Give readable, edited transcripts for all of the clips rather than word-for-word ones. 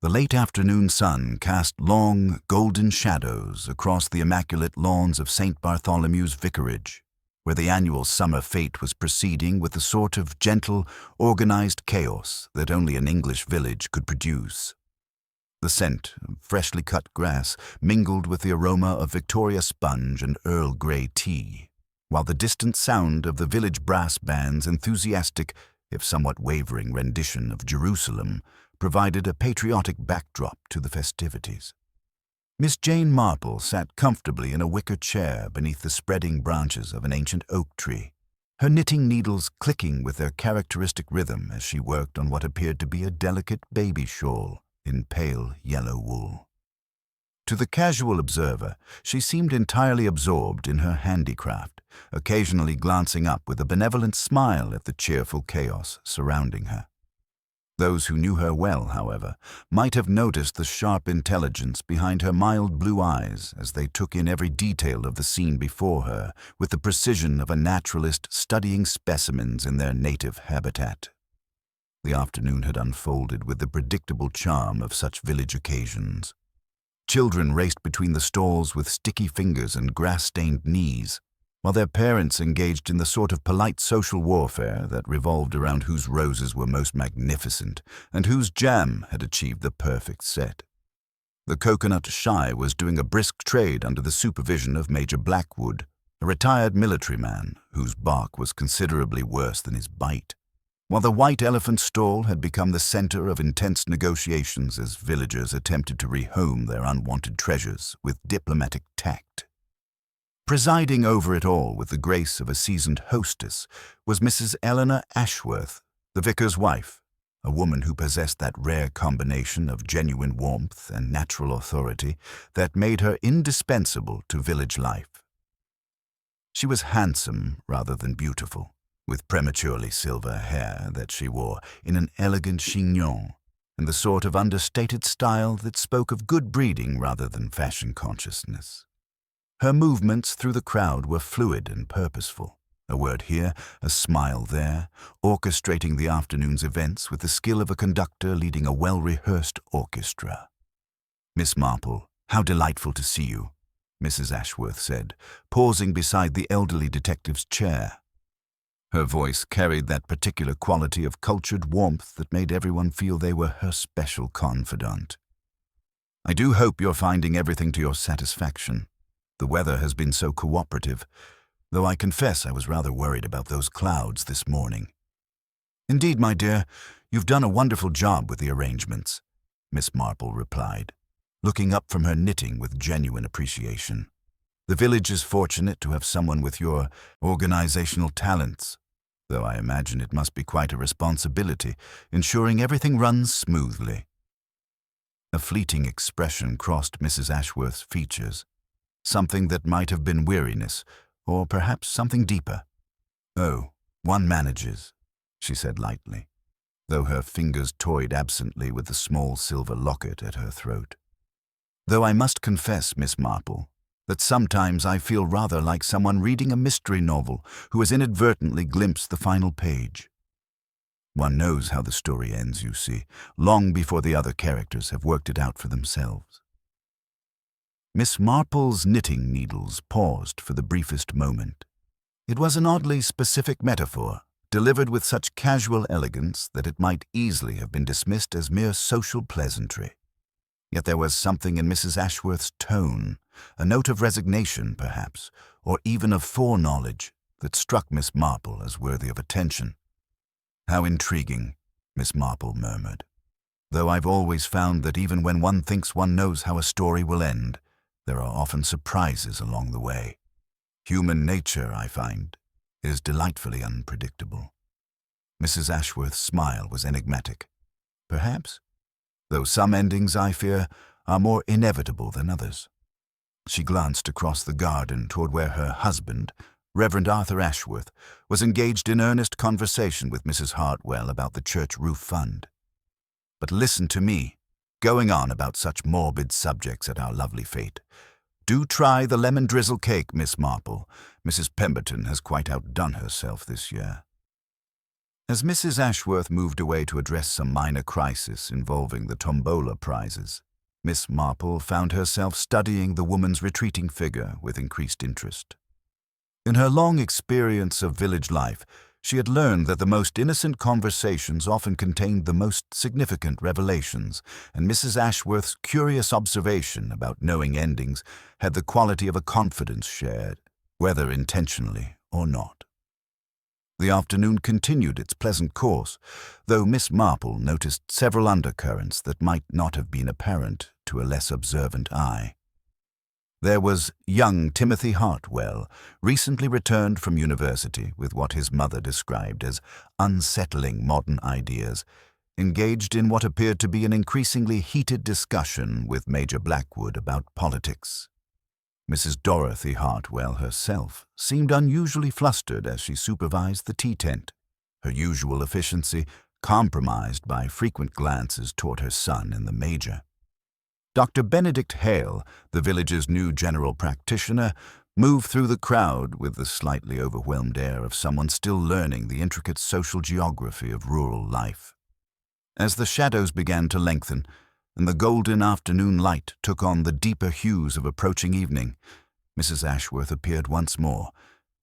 The late afternoon sun cast long, golden shadows across the immaculate lawns of St. Bartholomew's Vicarage, where the annual summer fete was proceeding with the sort of gentle, organized chaos that only an English village could produce. The scent of freshly cut grass mingled with the aroma of Victoria sponge and Earl Grey tea, while the distant sound of the village brass band's enthusiastic, if somewhat wavering rendition of Jerusalem provided a patriotic backdrop to the festivities. Miss Jane Marple sat comfortably in a wicker chair beneath the spreading branches of an ancient oak tree, her knitting needles clicking with their characteristic rhythm as she worked on what appeared to be a delicate baby shawl in pale yellow wool. To the casual observer, she seemed entirely absorbed in her handicraft, occasionally glancing up with a benevolent smile at the cheerful chaos surrounding her. Those who knew her well, however, might have noticed the sharp intelligence behind her mild blue eyes as they took in every detail of the scene before her with the precision of a naturalist studying specimens in their native habitat. The afternoon had unfolded with the predictable charm of such village occasions. Children raced between the stalls with sticky fingers and grass-stained knees, while their parents engaged in the sort of polite social warfare that revolved around whose roses were most magnificent and whose jam had achieved the perfect set. The coconut shy was doing a brisk trade under the supervision of Major Blackwood, a retired military man whose bark was considerably worse than his bite, while the white elephant stall had become the center of intense negotiations as villagers attempted to rehome their unwanted treasures with diplomatic tact. Presiding over it all with the grace of a seasoned hostess was Mrs. Eleanor Ashworth, the vicar's wife, a woman who possessed that rare combination of genuine warmth and natural authority that made her indispensable to village life. She was handsome rather than beautiful, with prematurely silver hair that she wore in an elegant chignon, and the sort of understated style that spoke of good breeding rather than fashion consciousness. Her movements through the crowd were fluid and purposeful, a word here, a smile there, orchestrating the afternoon's events with the skill of a conductor leading a well-rehearsed orchestra. "Miss Marple, how delightful to see you," Mrs. Ashworth said, pausing beside the elderly detective's chair. Her voice carried that particular quality of cultured warmth that made everyone feel they were her special confidant. "I do hope you're finding everything to your satisfaction. The weather has been so cooperative, though I confess I was rather worried about those clouds this morning." "Indeed, my dear, you've done a wonderful job with the arrangements," Miss Marple replied, looking up from her knitting with genuine appreciation. "The village is fortunate to have someone with your organizational talents, though I imagine it must be quite a responsibility, ensuring everything runs smoothly." A fleeting expression crossed Mrs. Ashworth's features, something that might have been weariness, or perhaps something deeper. "Oh, one manages," she said lightly, though her fingers toyed absently with the small silver locket at her throat. "Though I must confess, Miss Marple, that sometimes I feel rather like someone reading a mystery novel who has inadvertently glimpsed the final page. One knows how the story ends, you see, long before the other characters have worked it out for themselves." Miss Marple's knitting needles paused for the briefest moment. It was an oddly specific metaphor, delivered with such casual elegance that it might easily have been dismissed as mere social pleasantry. Yet there was something in Mrs. Ashworth's tone, a note of resignation, perhaps, or even of foreknowledge, that struck Miss Marple as worthy of attention. "How intriguing," Miss Marple murmured, "though I've always found that even when one thinks one knows how a story will end, there are often surprises along the way. Human nature, I find, is delightfully unpredictable." Mrs. Ashworth's smile was enigmatic. "Perhaps, though some endings, I fear, are more inevitable than others." She glanced across the garden toward where her husband, Reverend Arthur Ashworth, was engaged in earnest conversation with Mrs. Hartwell about the church roof fund. "But listen to me, going on about such morbid subjects at our lovely fete. Do try the lemon drizzle cake, Miss Marple. Mrs. Pemberton has quite outdone herself this year." As Mrs. Ashworth moved away to address some minor crisis involving the tombola prizes, Miss Marple found herself studying the woman's retreating figure with increased interest. In her long experience of village life, she had learned that the most innocent conversations often contained the most significant revelations, and Mrs. Ashworth's curious observation about knowing endings had the quality of a confidence shared, whether intentionally or not. The afternoon continued its pleasant course, though Miss Marple noticed several undercurrents that might not have been apparent to a less observant eye. There was young Timothy Hartwell, recently returned from university with what his mother described as unsettling modern ideas, engaged in what appeared to be an increasingly heated discussion with Major Blackwood about politics. Mrs. Dorothy Hartwell herself seemed unusually flustered as she supervised the tea tent, her usual efficiency compromised by frequent glances toward her son and the Major. Dr. Benedict Hale, the village's new general practitioner, moved through the crowd with the slightly overwhelmed air of someone still learning the intricate social geography of rural life. As the shadows began to lengthen, and the golden afternoon light took on the deeper hues of approaching evening, Mrs. Ashworth appeared once more,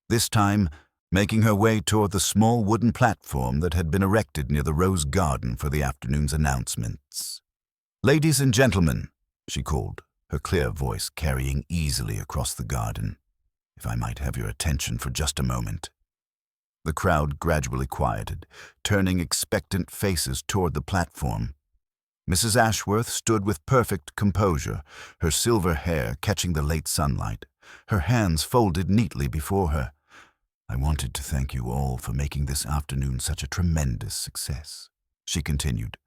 this time making her way toward the small wooden platform that had been erected near the rose garden for the afternoon's announcements. "Ladies and gentlemen," she called, her clear voice carrying easily across the garden, "if I might have your attention for just a moment." The crowd gradually quieted, turning expectant faces toward the platform. Mrs. Ashworth stood with perfect composure, her silver hair catching the late sunlight, her hands folded neatly before her. "I wanted to thank you all for making this afternoon such a tremendous success," she continued.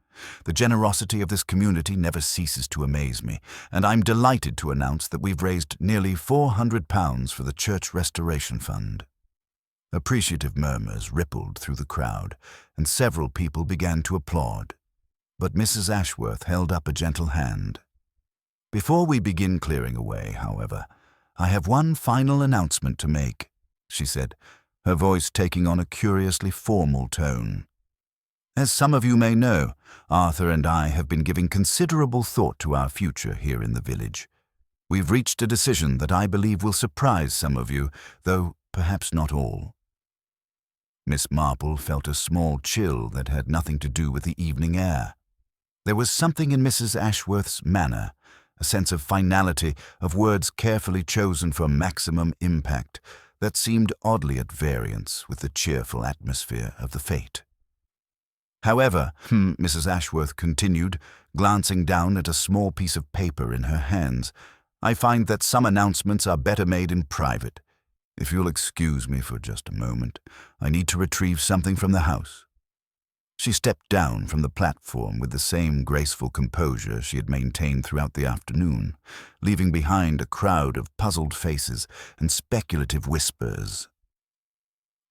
"The generosity of this community never ceases to amaze me, and I'm delighted to announce that we've raised nearly £400 for the Church Restoration Fund." Appreciative murmurs rippled through the crowd, and several people began to applaud. But Mrs. Ashworth held up a gentle hand. "Before we begin clearing away, however, I have one final announcement to make," she said, her voice taking on a curiously formal tone. "As some of you may know, Arthur and I have been giving considerable thought to our future here in the village. We've reached a decision that I believe will surprise some of you, though perhaps not all." Miss Marple felt a small chill that had nothing to do with the evening air. There was something in Mrs. Ashworth's manner, a sense of finality, of words carefully chosen for maximum impact, that seemed oddly at variance with the cheerful atmosphere of the fete. "However," Mrs. Ashworth continued, glancing down at a small piece of paper in her hands, "I find that some announcements are better made in private. If you'll excuse me for just a moment, I need to retrieve something from the house." She stepped down from the platform with the same graceful composure she had maintained throughout the afternoon, leaving behind a crowd of puzzled faces and speculative whispers.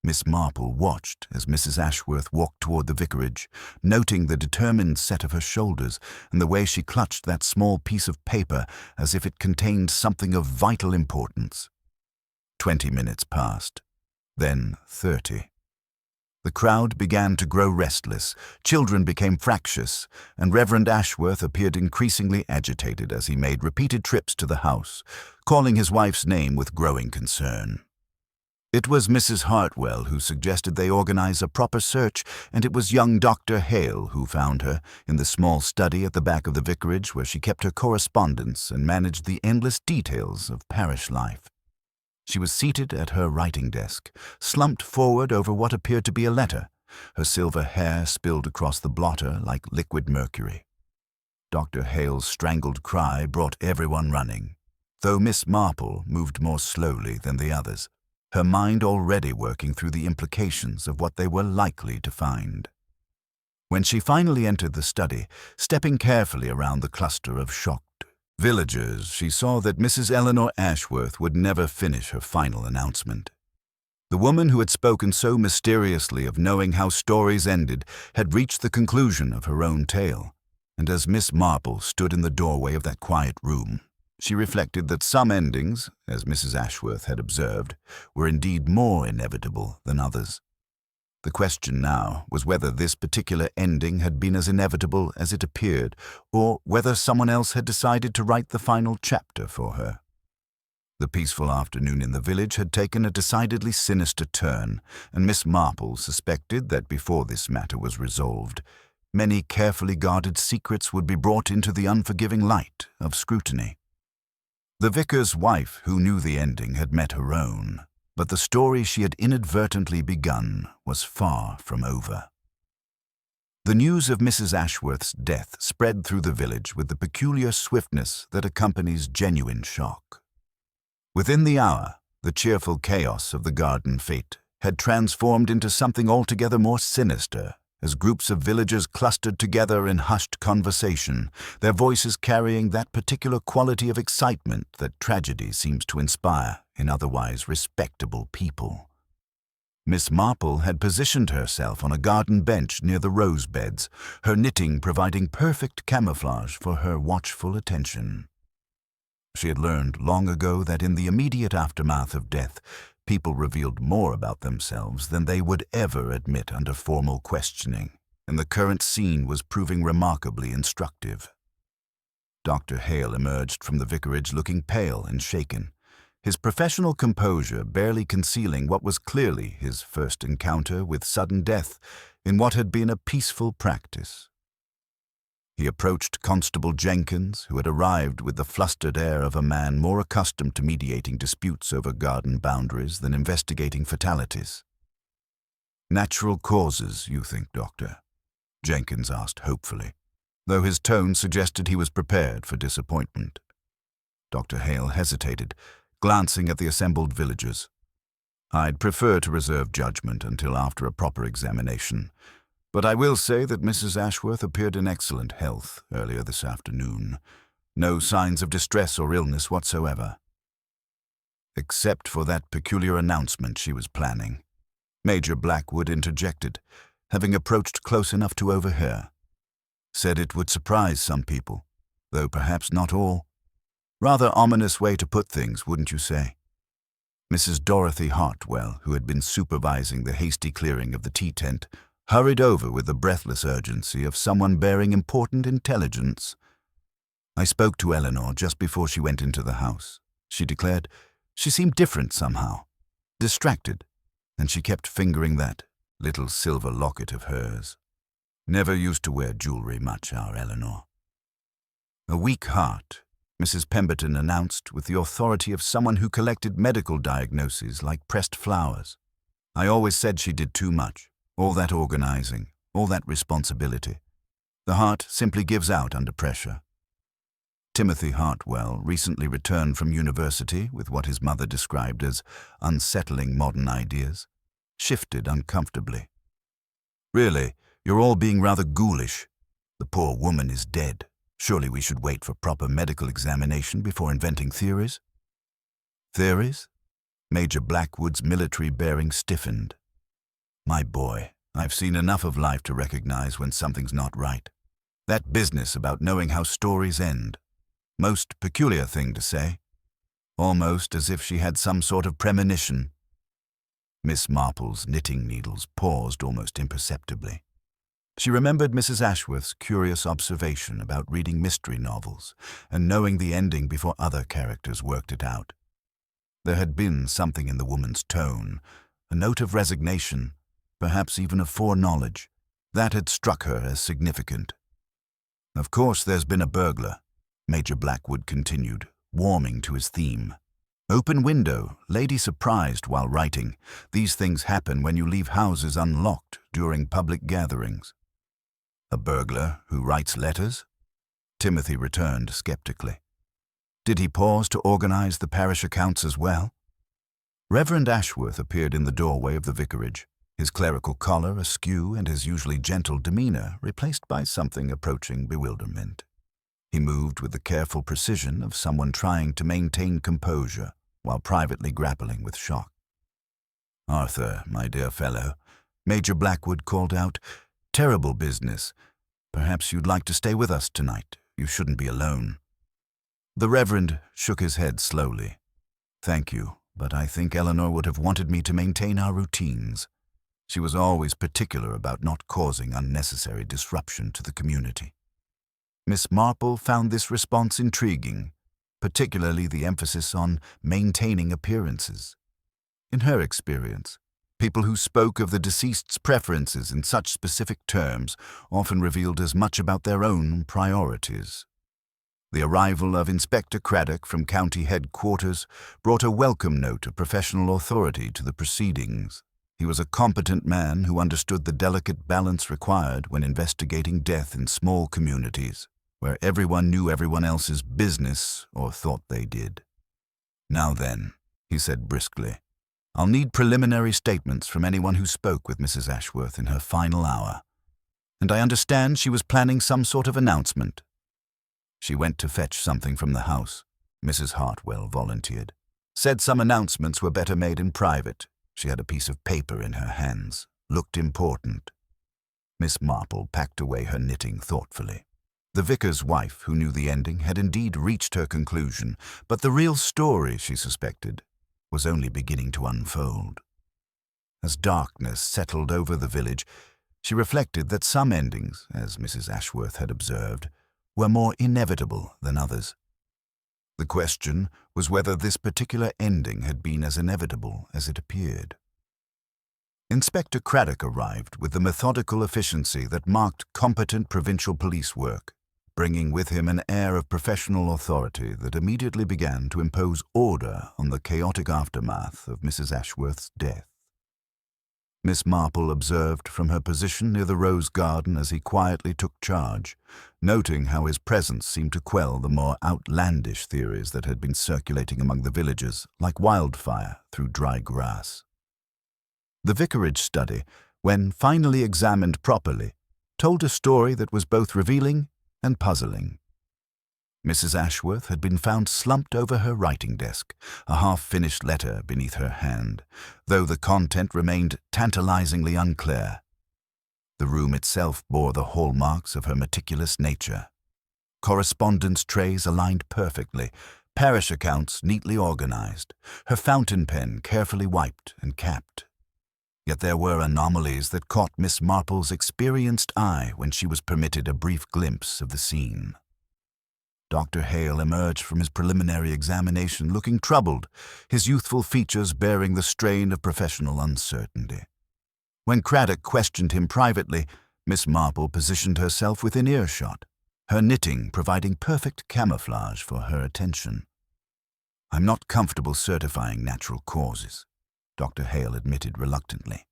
Miss Marple watched as Mrs. Ashworth walked toward the vicarage, noting the determined set of her shoulders and the way she clutched that small piece of paper as if it contained something of vital importance. 20 minutes passed, then 30. The crowd began to grow restless, children became fractious, and Reverend Ashworth appeared increasingly agitated as he made repeated trips to the house, calling his wife's name with growing concern. It was Mrs. Hartwell who suggested they organize a proper search, and it was young Dr. Hale who found her in the small study at the back of the vicarage where she kept her correspondence and managed the endless details of parish life. She was seated at her writing desk, slumped forward over what appeared to be a letter, her silver hair spilled across the blotter like liquid mercury. Dr. Hale's strangled cry brought everyone running, though Miss Marple moved more slowly than the others, her mind already working through the implications of what they were likely to find. When she finally entered the study, stepping carefully around the cluster of shocked villagers, she saw that Mrs. Eleanor Ashworth would never finish her final announcement. The woman who had spoken so mysteriously of knowing how stories ended had reached the conclusion of her own tale, and as Miss Marple stood in the doorway of that quiet room, she reflected that some endings, as Mrs. Ashworth had observed, were indeed more inevitable than others. The question now was whether this particular ending had been as inevitable as it appeared, or whether someone else had decided to write the final chapter for her. The peaceful afternoon in the village had taken a decidedly sinister turn, and Miss Marple suspected that before this matter was resolved, many carefully guarded secrets would be brought into the unforgiving light of scrutiny. The vicar's wife, who knew the ending, had met her own, but the story she had inadvertently begun was far from over. The news of Mrs. Ashworth's death spread through the village with the peculiar swiftness that accompanies genuine shock. Within the hour, the cheerful chaos of the garden fete had transformed into something altogether more sinister, as groups of villagers clustered together in hushed conversation, their voices carrying that particular quality of excitement that tragedy seems to inspire in otherwise respectable people. Miss Marple had positioned herself on a garden bench near the rose beds, her knitting providing perfect camouflage for her watchful attention. She had learned long ago that in the immediate aftermath of death, people revealed more about themselves than they would ever admit under formal questioning, and the current scene was proving remarkably instructive. Dr. Hale emerged from the vicarage looking pale and shaken, his professional composure barely concealing what was clearly his first encounter with sudden death in what had been a peaceful practice. He approached Constable Jenkins, who had arrived with the flustered air of a man more accustomed to mediating disputes over garden boundaries than investigating fatalities. "Natural causes, you think, Doctor?" Jenkins asked hopefully, though his tone suggested he was prepared for disappointment. Dr. Hale hesitated, glancing at the assembled villagers. "I'd prefer to reserve judgment until after a proper examination, but I will say that Mrs. Ashworth appeared in excellent health earlier this afternoon. No signs of distress or illness whatsoever. Except for that peculiar announcement she was planning," Major Blackwood interjected, having approached close enough to overhear. "Said it would surprise some people, though perhaps not all. Rather ominous way to put things, wouldn't you say?" Mrs. Dorothy Hartwell, who had been supervising the hasty clearing of the tea tent, hurried over with the breathless urgency of someone bearing important intelligence. "I spoke to Eleanor just before she went into the house," she declared. "She seemed different somehow, distracted, and she kept fingering that little silver locket of hers. Never used to wear jewelry much, our Eleanor." "A weak heart," Mrs. Pemberton announced with the authority of someone who collected medical diagnoses like pressed flowers. "I always said she did too much. All that organizing, all that responsibility. The heart simply gives out under pressure." Timothy Hartwell recently returned from university with what his mother described as unsettling modern ideas, shifted uncomfortably. "Really, you're all being rather ghoulish. The poor woman is dead. Surely we should wait for proper medical examination before inventing theories." "Theories?" Major Blackwood's military bearing stiffened. "My boy, I've seen enough of life to recognize when something's not right. That business about knowing how stories end. Most peculiar thing to say. Almost as if she had some sort of premonition." Miss Marple's knitting needles paused almost imperceptibly. She remembered Mrs. Ashworth's curious observation about reading mystery novels and knowing the ending before other characters worked it out. There had been something in the woman's tone, a note of resignation, perhaps even of foreknowledge, that had struck her as significant. "Of course there's been a burglar," Major Blackwood continued, warming to his theme. "Open window, lady surprised while writing. These things happen when you leave houses unlocked during public gatherings." "A burglar who writes letters?" Timothy returned skeptically. "Did he pause to organize the parish accounts as well?" Reverend Ashworth appeared in the doorway of the vicarage, his clerical collar askew and his usually gentle demeanor replaced by something approaching bewilderment. He moved with the careful precision of someone trying to maintain composure while privately grappling with shock. "Arthur, my dear fellow," Major Blackwood called out, "terrible business. Perhaps you'd like to stay with us tonight. You shouldn't be alone." The Reverend shook his head slowly. "Thank you, but I think Eleanor would have wanted me to maintain our routines." She was always particular about not causing unnecessary disruption to the community. Miss Marple found this response intriguing, particularly the emphasis on maintaining appearances. In her experience, people who spoke of the deceased's preferences in such specific terms often revealed as much about their own priorities. The arrival of Inspector Craddock from county headquarters brought a welcome note of professional authority to the proceedings. He was a competent man who understood the delicate balance required when investigating death in small communities, where everyone knew everyone else's business or thought they did. "Now then," he said briskly, "I'll need preliminary statements from anyone who spoke with Mrs. Ashworth in her final hour. And I understand she was planning some sort of announcement." "She went to fetch something from the house," Mrs. Hartwell volunteered. "Said some announcements were better made in private. She had a piece of paper in her hands. Looked important." Miss Marple packed away her knitting thoughtfully. The vicar's wife, who knew the ending, had indeed reached her conclusion, but the real story, she suspected, was only beginning to unfold. As darkness settled over the village, she reflected that some endings, as Mrs. Ashworth had observed, were more inevitable than others. The question was whether this particular ending had been as inevitable as it appeared. Inspector Craddock arrived with the methodical efficiency that marked competent provincial police work, bringing with him an air of professional authority that immediately began to impose order on the chaotic aftermath of Mrs. Ashworth's death. Miss Marple observed from her position near the rose garden as he quietly took charge, noting how his presence seemed to quell the more outlandish theories that had been circulating among the villagers like wildfire through dry grass. The vicarage study, when finally examined properly, told a story that was both revealing and puzzling. Mrs. Ashworth had been found slumped over her writing desk, a half-finished letter beneath her hand, though the content remained tantalizingly unclear. The room itself bore the hallmarks of her meticulous nature. Correspondence trays aligned perfectly, parish accounts neatly organized, her fountain pen carefully wiped and capped. Yet there were anomalies that caught Miss Marple's experienced eye when she was permitted a brief glimpse of the scene. Dr. Hale emerged from his preliminary examination looking troubled, his youthful features bearing the strain of professional uncertainty. When Craddock questioned him privately, Miss Marple positioned herself within earshot, her knitting providing perfect camouflage for her attention. "I'm not comfortable certifying natural causes," Dr. Hale admitted reluctantly.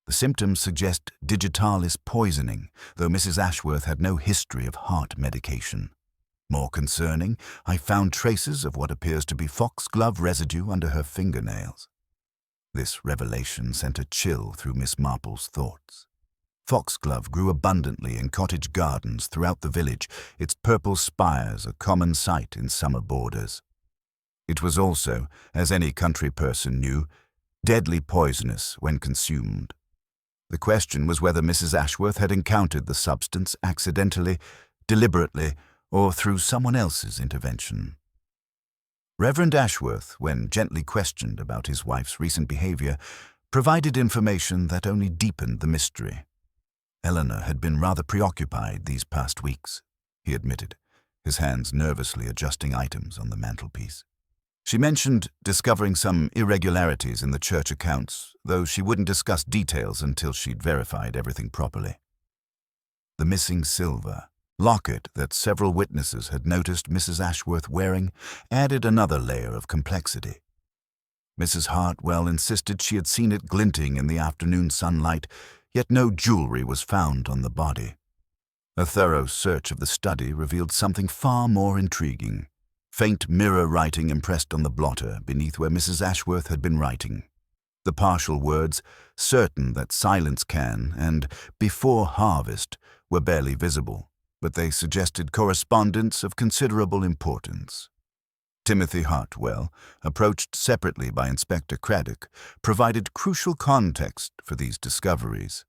"The symptoms suggest digitalis poisoning, though Mrs. Ashworth had no history of heart medication. More concerning, I found traces of what appears to be foxglove residue under her fingernails." This revelation sent a chill through Miss Marple's thoughts. Foxglove grew abundantly in cottage gardens throughout the village, its purple spires a common sight in summer borders. It was also, as any country person knew, deadly poisonous when consumed. The question was whether Mrs. Ashworth had encountered the substance accidentally, deliberately, or through someone else's intervention. Reverend Ashworth, when gently questioned about his wife's recent behavior, provided information that only deepened the mystery. "Eleanor had been rather preoccupied these past weeks," he admitted, his hands nervously adjusting items on the mantelpiece. "She mentioned discovering some irregularities in the church accounts, though she wouldn't discuss details until she'd verified everything properly." The missing silver locket that several witnesses had noticed Mrs. Ashworth wearing added another layer of complexity. Mrs. Hartwell insisted she had seen it glinting in the afternoon sunlight, yet no jewelry was found on the body. A thorough search of the study revealed something far more intriguing. Faint mirror writing impressed on the blotter beneath where Mrs. Ashworth had been writing. The partial words, "certain that silence can," and "before harvest," were barely visible, but they suggested correspondence of considerable importance. Timothy Hartwell, approached separately by Inspector Craddock, provided crucial context for these discoveries.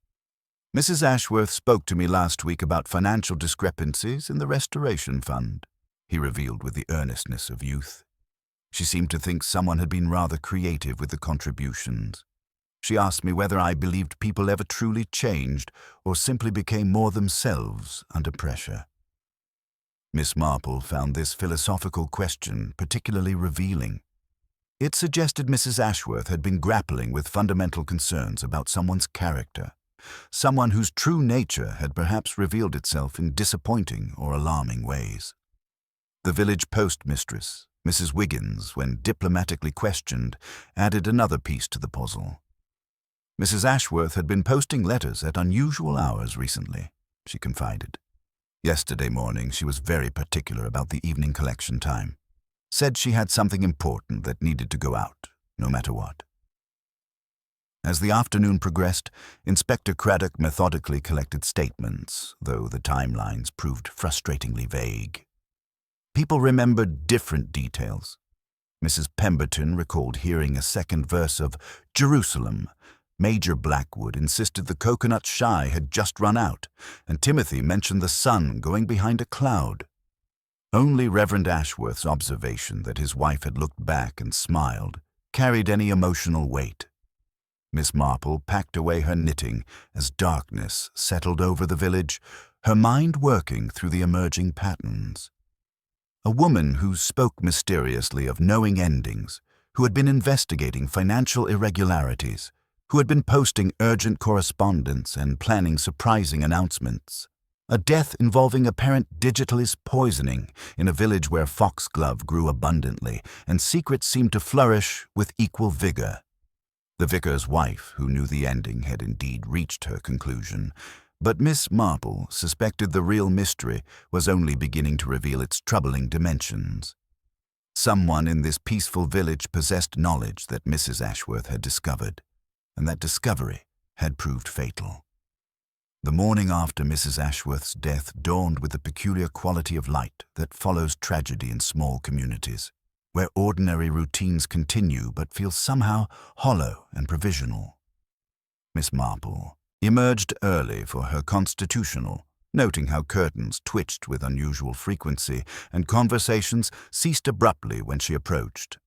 "Mrs. Ashworth spoke to me last week about financial discrepancies in the Restoration Fund," he revealed with the earnestness of youth. "She seemed to think someone had been rather creative with the contributions. She asked me whether I believed people ever truly changed or simply became more themselves under pressure. Miss Marple found this philosophical question particularly revealing. It suggested Mrs. Ashworth had been grappling with fundamental concerns about someone's character, someone whose true nature had perhaps revealed itself in disappointing or alarming ways. The village postmistress, Mrs. Wiggins, when diplomatically questioned, added another piece to the puzzle. Mrs. Ashworth had been posting letters at unusual hours recently, she confided. Yesterday morning she was very particular about the evening collection time. Said she had something important that needed to go out, no matter what. As the afternoon progressed, Inspector Craddock methodically collected statements, though the timelines proved frustratingly vague. People remembered different details. Mrs. Pemberton recalled hearing a second verse of Jerusalem. Major Blackwood insisted the coconut shy had just run out, and Timothy mentioned the sun going behind a cloud. Only Reverend Ashworth's observation that his wife had looked back and smiled carried any emotional weight. Miss Marple packed away her knitting as darkness settled over the village, her mind working through the emerging patterns. A woman who spoke mysteriously of knowing endings, who had been investigating financial irregularities, who had been posting urgent correspondence and planning surprising announcements. A death involving apparent digitalist poisoning in a village where foxglove grew abundantly and secrets seemed to flourish with equal vigor. The vicar's wife, who knew the ending, had indeed reached her conclusion, but Miss Marple suspected the real mystery was only beginning to reveal its troubling dimensions. Someone in this peaceful village possessed knowledge that Mrs. Ashworth had discovered, and that discovery had proved fatal. The morning after Mrs. Ashworth's death dawned with the peculiar quality of light that follows tragedy in small communities, where ordinary routines continue but feel somehow hollow and provisional. Miss Marple emerged early for her constitutional, noting how curtains twitched with unusual frequency and conversations ceased abruptly when she approached.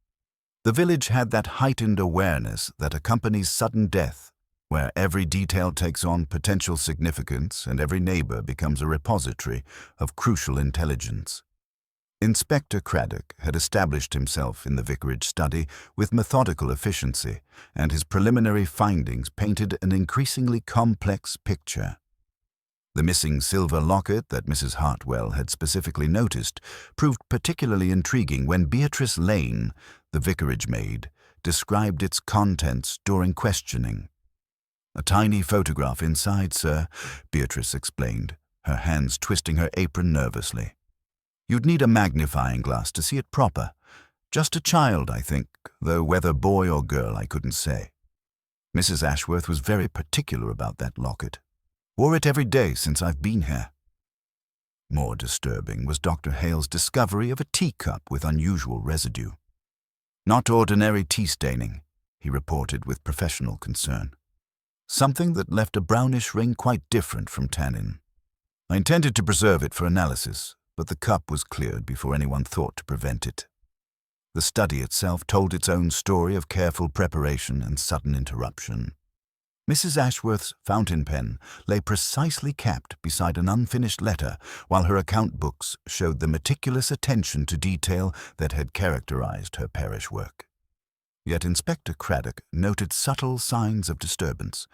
The village had that heightened awareness that accompanies sudden death, where every detail takes on potential significance and every neighbor becomes a repository of crucial intelligence. Inspector Craddock had established himself in the vicarage study with methodical efficiency, and his preliminary findings painted an increasingly complex picture. The missing silver locket that Mrs. Hartwell had specifically noticed proved particularly intriguing when Beatrice Lane, the vicarage maid, described its contents during questioning. "A tiny photograph inside, sir," Beatrice explained, her hands twisting her apron nervously. "You'd need a magnifying glass to see it proper. Just a child, I think, though whether boy or girl I couldn't say. Mrs. Ashworth was very particular about that locket. Wore it every day since I've been here." More disturbing was Dr. Hale's discovery of a teacup with unusual residue. "Not ordinary tea staining," he reported with professional concern. "Something that left a brownish ring quite different from tannin. I intended to preserve it for analysis, but the cup was cleared before anyone thought to prevent it." The study itself told its own story of careful preparation and sudden interruption. Mrs. Ashworth's fountain pen lay precisely capped beside an unfinished letter, while her account books showed the meticulous attention to detail that had characterized her parish work. Yet Inspector Craddock noted subtle signs of disturbance.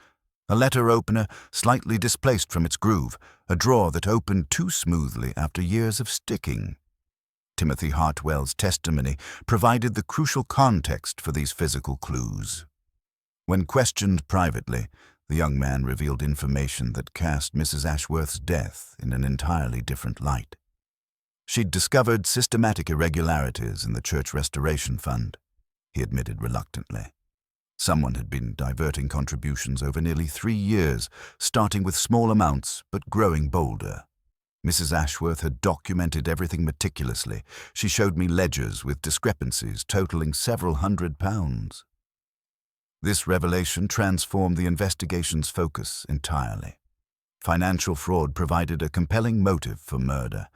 A letter opener slightly displaced from its groove, a drawer that opened too smoothly after years of sticking. Timothy Hartwell's testimony provided the crucial context for these physical clues. When questioned privately, the young man revealed information that cast Mrs. Ashworth's death in an entirely different light. She'd discovered systematic irregularities in the Church Restoration Fund, he admitted reluctantly. Someone had been diverting contributions over nearly 3 years, starting with small amounts but growing bolder. Mrs. Ashworth had documented everything meticulously. She showed me ledgers with discrepancies totaling several £100. This revelation transformed the investigation's focus entirely. Financial fraud provided a compelling motive for murder,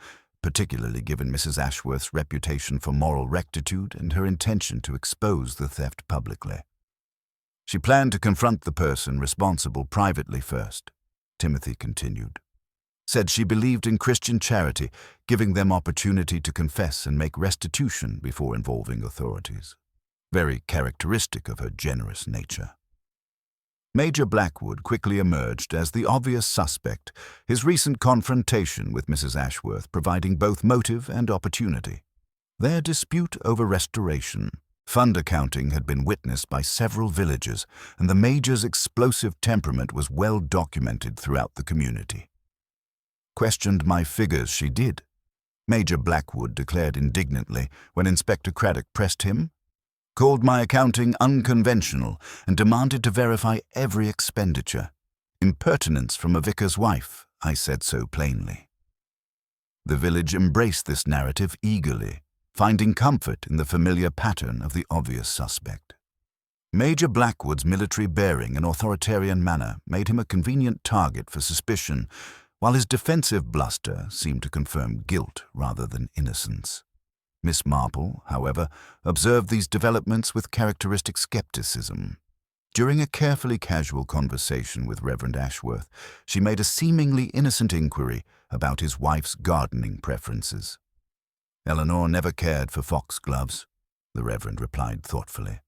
particularly given Mrs. Ashworth's reputation for moral rectitude and her intention to expose the theft publicly. She planned to confront the person responsible privately first, Timothy continued. Said she believed in Christian charity, giving them opportunity to confess and make restitution before involving authorities. Very characteristic of her generous nature. Major Blackwood quickly emerged as the obvious suspect, his recent confrontation with Mrs. Ashworth providing both motive and opportunity. Their dispute over restoration, fund accounting, had been witnessed by several villagers, and the Major's explosive temperament was well documented throughout the community. Questioned my figures, she did, Major Blackwood declared indignantly when Inspector Craddock pressed him. Called my accounting unconventional and demanded to verify every expenditure. Impertinence from a vicar's wife, I said so plainly. The village embraced this narrative eagerly, finding comfort in the familiar pattern of the obvious suspect. Major Blackwood's military bearing and authoritarian manner made him a convenient target for suspicion, while his defensive bluster seemed to confirm guilt rather than innocence. Miss Marple, however, observed these developments with characteristic skepticism. During a carefully casual conversation with Reverend Ashworth, she made a seemingly innocent inquiry about his wife's gardening preferences. Eleanor never cared for foxgloves, the Reverend replied thoughtfully.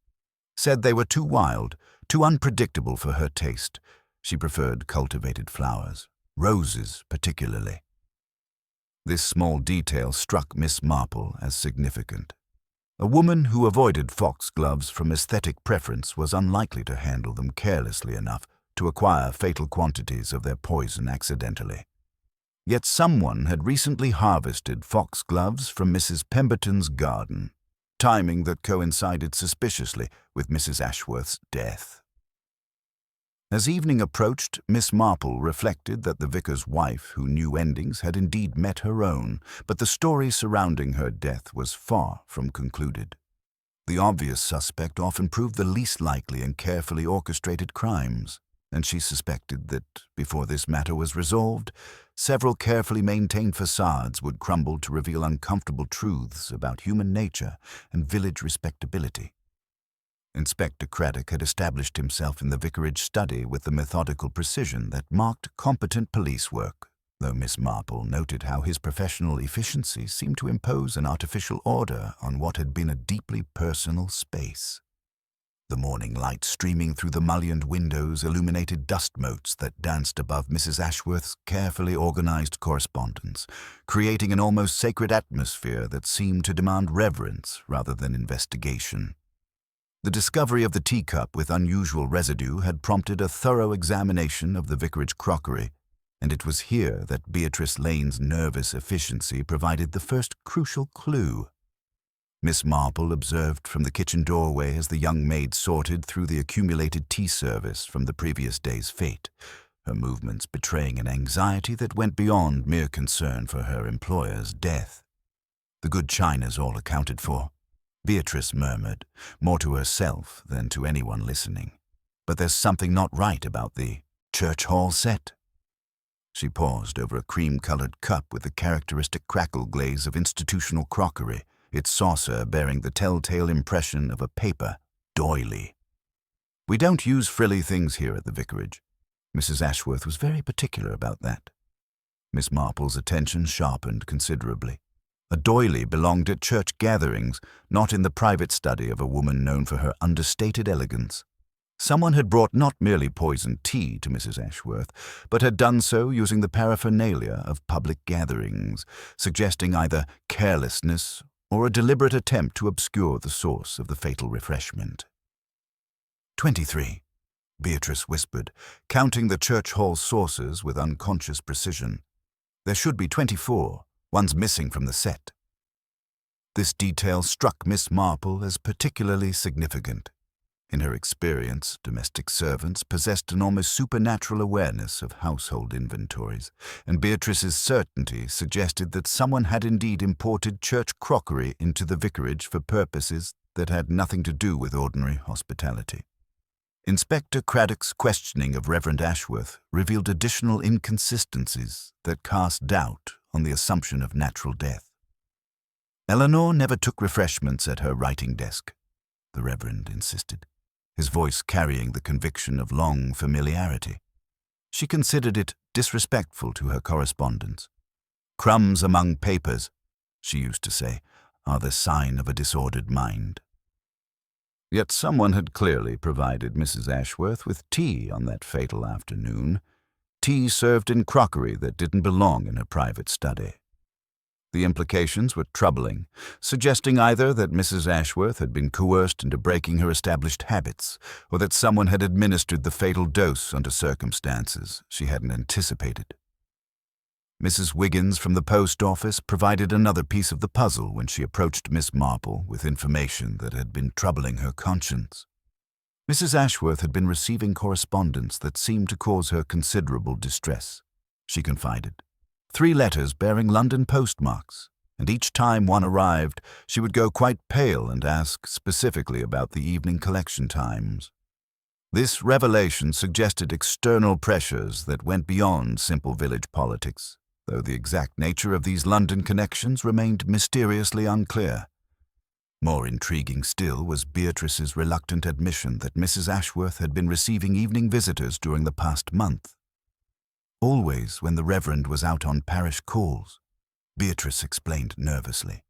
Said they were too wild, too unpredictable for her taste. She preferred cultivated flowers, roses particularly. This small detail struck Miss Marple as significant. A woman who avoided foxgloves from aesthetic preference was unlikely to handle them carelessly enough to acquire fatal quantities of their poison accidentally. Yet someone had recently harvested foxgloves from Mrs. Pemberton's garden, timing that coincided suspiciously with Mrs. Ashworth's death. As evening approached, Miss Marple reflected that the vicar's wife, who knew endings, had indeed met her own, but the story surrounding her death was far from concluded. The obvious suspect often proved the least likely in carefully orchestrated crimes, and she suspected that, before this matter was resolved, several carefully maintained facades would crumble to reveal uncomfortable truths about human nature and village respectability. Inspector Craddock had established himself in the vicarage study with the methodical precision that marked competent police work, though Miss Marple noted how his professional efficiency seemed to impose an artificial order on what had been a deeply personal space. The morning light streaming through the mullioned windows illuminated dust motes that danced above Mrs. Ashworth's carefully organized correspondence, creating an almost sacred atmosphere that seemed to demand reverence rather than investigation. The discovery of the teacup with unusual residue had prompted a thorough examination of the vicarage crockery, and it was here that Beatrice Lane's nervous efficiency provided the first crucial clue. Miss Marple observed from the kitchen doorway as the young maid sorted through the accumulated tea service from the previous day's fete, her movements betraying an anxiety that went beyond mere concern for her employer's death. The good china's all accounted for, Beatrice murmured, more to herself than to anyone listening. But there's something not right about the church hall set. She paused over a cream-colored cup with the characteristic crackle glaze of institutional crockery, its saucer bearing the telltale impression of a paper doily. We don't use frilly things here at the vicarage. Mrs. Ashworth was very particular about that. Miss Marple's attention sharpened considerably. A doily belonged at church gatherings, not in the private study of a woman known for her understated elegance. Someone had brought not merely poisoned tea to Mrs. Ashworth, but had done so using the paraphernalia of public gatherings, suggesting either carelessness or a deliberate attempt to obscure the source of the fatal refreshment. 23, Beatrice whispered, counting the church hall saucers with unconscious precision. There should be 24. One's missing from the set. This detail struck Miss Marple as particularly significant. In her experience, domestic servants possessed an almost supernatural awareness of household inventories, and Beatrice's certainty suggested that someone had indeed imported church crockery into the vicarage for purposes that had nothing to do with ordinary hospitality. Inspector Craddock's questioning of Reverend Ashworth revealed additional inconsistencies that cast doubt on the assumption of natural death. Eleanor never took refreshments at her writing desk, the Reverend insisted. his voice carrying the conviction of long familiarity. She considered it disrespectful to her correspondence. "Crumbs among papers," she used to say, "are the sign of a disordered mind." Yet someone had clearly provided Mrs. Ashworth with tea on that fatal afternoon, tea served in crockery that didn't belong in her private study. The implications were troubling, suggesting either that Mrs. Ashworth had been coerced into breaking her established habits, or that someone had administered the fatal dose under circumstances she hadn't anticipated. Mrs. Wiggins from the post office provided another piece of the puzzle when she approached Miss Marple with information that had been troubling her conscience. Mrs. Ashworth had been receiving correspondence that seemed to cause her considerable distress, she confided. 3 letters bearing London postmarks, and each time one arrived, she would go quite pale and ask specifically about the evening collection times. This revelation suggested external pressures that went beyond simple village politics, though the exact nature of these London connections remained mysteriously unclear. More intriguing still was Beatrice's reluctant admission that Mrs. Ashworth had been receiving evening visitors during the past month. "Always when the Reverend was out on parish calls," Beatrice explained nervously.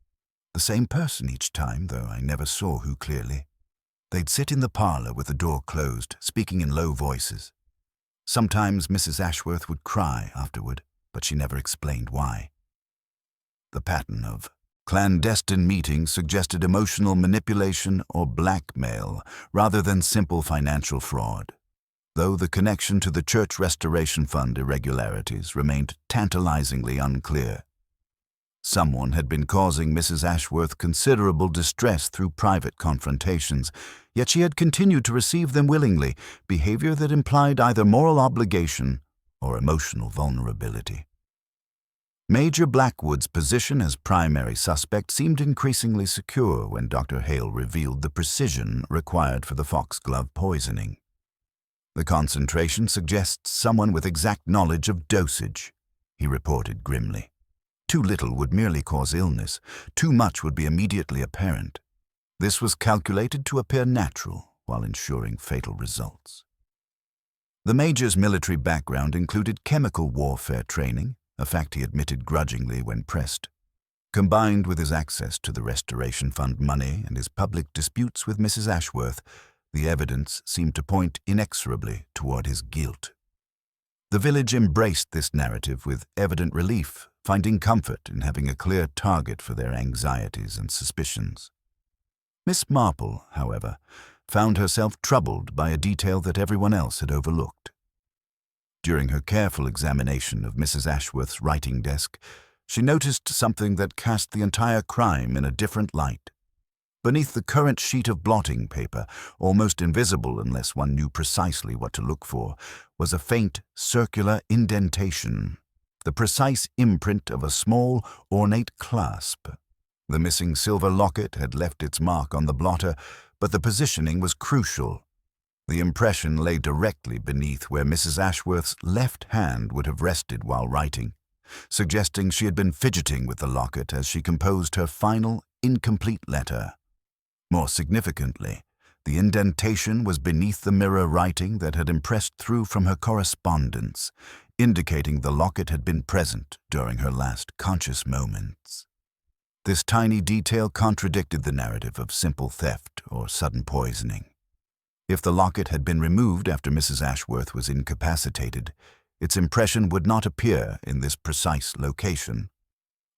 "The same person each time, though I never saw who clearly. They'd sit in the parlour with the door closed, speaking in low voices. Sometimes Mrs. Ashworth would cry afterward, but she never explained why." The pattern of clandestine meetings suggested emotional manipulation or blackmail rather than simple financial fraud, though the connection to the Church Restoration Fund irregularities remained tantalizingly unclear. Someone had been causing Mrs. Ashworth considerable distress through private confrontations, yet she had continued to receive them willingly, behavior that implied either moral obligation or emotional vulnerability. Major Blackwood's position as primary suspect seemed increasingly secure when Dr. Hale revealed the precision required for the foxglove poisoning. "The concentration suggests someone with exact knowledge of dosage," he reported grimly. "Too little would merely cause illness. Too much would be immediately apparent. This was calculated to appear natural while ensuring fatal results." The Major's military background included chemical warfare training, a fact he admitted grudgingly when pressed. Combined with his access to the Restoration Fund money and his public disputes with Mrs. Ashworth, the evidence seemed to point inexorably toward his guilt. The village embraced this narrative with evident relief, finding comfort in having a clear target for their anxieties and suspicions. Miss Marple, however, found herself troubled by a detail that everyone else had overlooked. During her careful examination of Mrs. Ashworth's writing desk, she noticed something that cast the entire crime in a different light. Beneath the current sheet of blotting paper, almost invisible unless one knew precisely what to look for, was a faint, circular indentation, the precise imprint of a small, ornate clasp. The missing silver locket had left its mark on the blotter, but the positioning was crucial. The impression lay directly beneath where Mrs. Ashworth's left hand would have rested while writing, suggesting she had been fidgeting with the locket as she composed her final, incomplete letter. More significantly, the indentation was beneath the mirror writing that had impressed through from her correspondence, indicating the locket had been present during her last conscious moments. This tiny detail contradicted the narrative of simple theft or sudden poisoning. If the locket had been removed after Mrs. Ashworth was incapacitated, its impression would not appear in this precise location.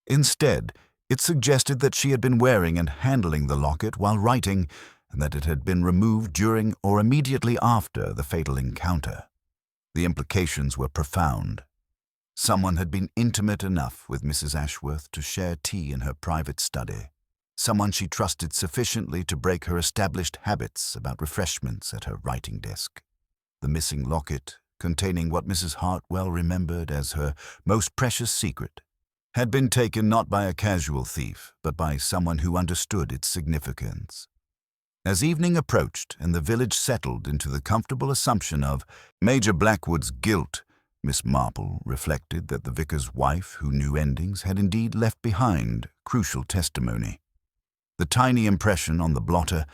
Instead, it suggested that she had been wearing and handling the locket while writing, and that it had been removed during or immediately after the fatal encounter. The implications were profound. Someone had been intimate enough with Mrs. Ashworth to share tea in her private study. Someone she trusted sufficiently to break her established habits about refreshments at her writing desk. The missing locket, containing what Mrs. Hartwell remembered as her most precious secret, had been taken not by a casual thief, but by someone who understood its significance. As evening approached and the village settled into the comfortable assumption of Major Blackwood's guilt, Miss Marple reflected that the vicar's wife, who knew endings, had indeed left behind crucial testimony. The tiny impression on the blotter,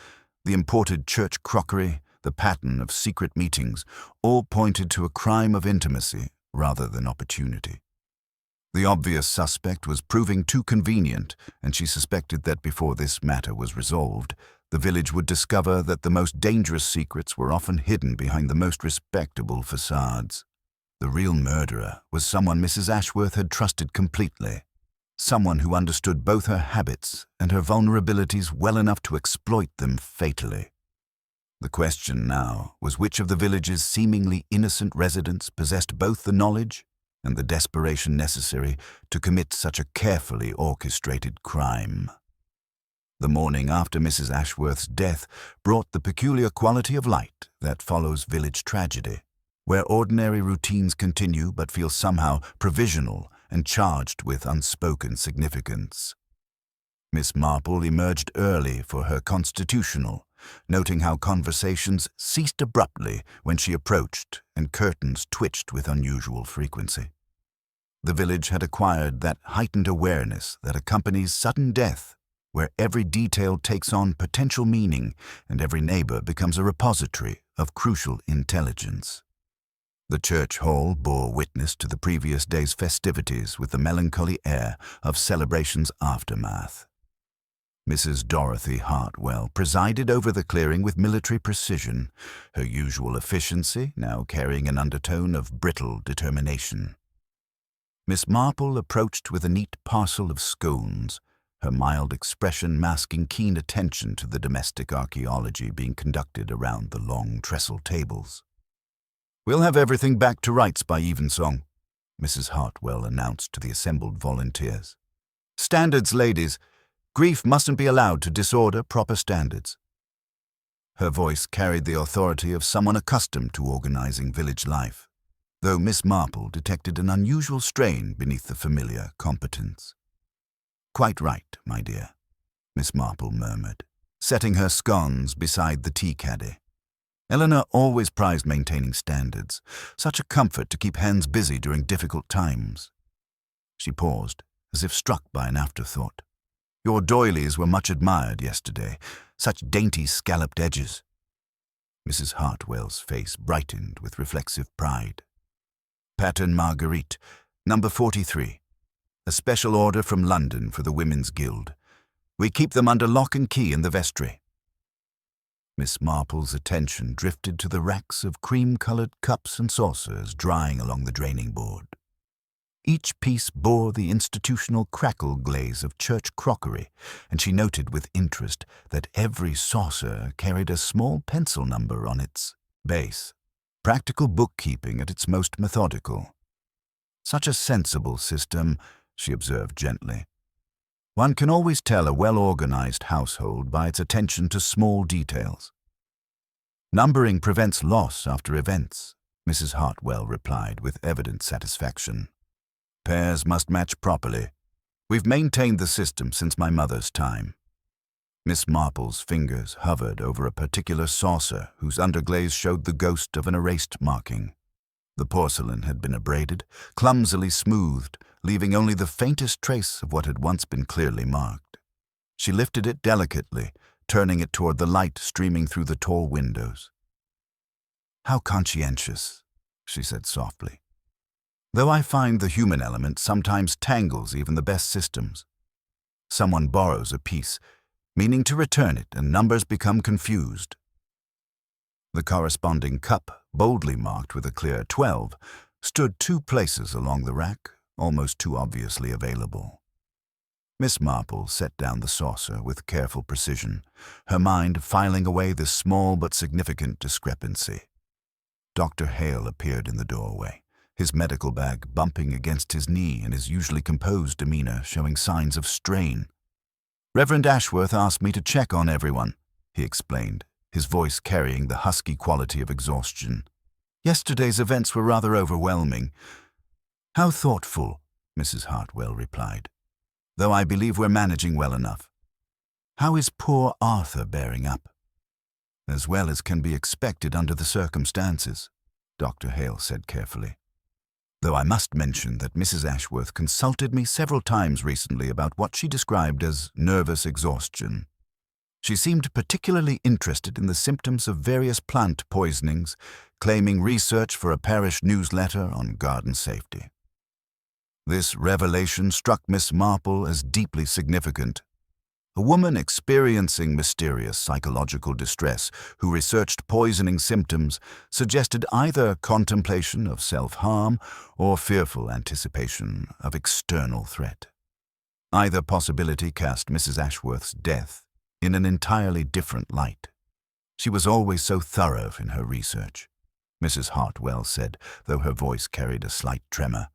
the imported church crockery, the pattern of secret meetings, all pointed to a crime of intimacy rather than opportunity. The obvious suspect was proving too convenient, and she suspected that before this matter was resolved, the village would discover that the most dangerous secrets were often hidden behind the most respectable facades. The real murderer was someone Mrs. Ashworth had trusted completely, someone who understood both her habits and her vulnerabilities well enough to exploit them fatally. The question now was which of the village's seemingly innocent residents possessed both the knowledge and the desperation necessary to commit such a carefully orchestrated crime. The morning after Mrs. Ashworth's death brought the peculiar quality of light that follows village tragedy, where ordinary routines continue but feel somehow provisional and charged with unspoken significance. Miss Marple emerged early for her constitutional, noting how conversations ceased abruptly when she approached and curtains twitched with unusual frequency. The village had acquired that heightened awareness that accompanies sudden death, where every detail takes on potential meaning and every neighbor becomes a repository of crucial intelligence. The church hall bore witness to the previous day's festivities with the melancholy air of celebration's aftermath. Mrs. Dorothy Hartwell presided over the clearing with military precision, her usual efficiency now carrying an undertone of brittle determination. Miss Marple approached with a neat parcel of scones, her mild expression masking keen attention to the domestic archaeology being conducted around the long trestle tables. "We'll have everything back to rights by evensong," Mrs. Hartwell announced to the assembled volunteers. "Standards, ladies. Grief mustn't be allowed to disorder proper standards." Her voice carried the authority of someone accustomed to organizing village life, though Miss Marple detected an unusual strain beneath the familiar competence. "Quite right, my dear," Miss Marple murmured, setting her scones beside the tea caddy. "Eleanor always prized maintaining standards, such a comfort to keep hands busy during difficult times." She paused, as if struck by an afterthought. "Your doilies were much admired yesterday, such dainty scalloped edges." Mrs. Hartwell's face brightened with reflexive pride. "Pattern Marguerite, number 43. A special order from London for the Women's Guild. We keep them under lock and key in the vestry." Miss Marple's attention drifted to the racks of cream-colored cups and saucers drying along the draining board. Each piece bore the institutional crackle glaze of church crockery, and she noted with interest that every saucer carried a small pencil number on its base. Practical bookkeeping at its most methodical. "Such a sensible system," she observed gently. "One can always tell a well-organized household by its attention to small details." "Numbering prevents loss after events," Mrs. Hartwell replied with evident satisfaction. "Pairs must match properly. We've maintained the system since my mother's time." Miss Marple's fingers hovered over a particular saucer whose underglaze showed the ghost of an erased marking. The porcelain had been abraded, clumsily smoothed, leaving only the faintest trace of what had once been clearly marked. She lifted it delicately, turning it toward the light streaming through the tall windows. "How conscientious," she said softly. "Though I find the human element sometimes tangles even the best systems. Someone borrows a piece, meaning to return it, and numbers become confused." The corresponding cup, boldly marked with a clear 12, stood 2 places along the rack, almost too obviously available. Miss Marple set down the saucer with careful precision, her mind filing away this small but significant discrepancy. Dr. Hale appeared in the doorway, his medical bag bumping against his knee and his usually composed demeanor showing signs of strain. "Reverend Ashworth asked me to check on everyone," he explained, his voice carrying the husky quality of exhaustion. "Yesterday's events were rather overwhelming." "How thoughtful," Mrs. Hartwell replied, "though I believe we're managing well enough. How is poor Arthur bearing up?" "As well as can be expected under the circumstances," Dr. Hale said carefully. "Though I must mention that Mrs. Ashworth consulted me several times recently about what she described as nervous exhaustion. She seemed particularly interested in the symptoms of various plant poisonings, claiming research for a parish newsletter on garden safety. This revelation struck Miss Marple as deeply significant. A woman experiencing mysterious psychological distress who researched poisoning symptoms suggested either contemplation of self-harm or fearful anticipation of external threat. Either possibility cast Mrs. Ashworth's death in an entirely different light. She was always so thorough in her research, Mrs. Hartwell said, though her voice carried a slight tremor.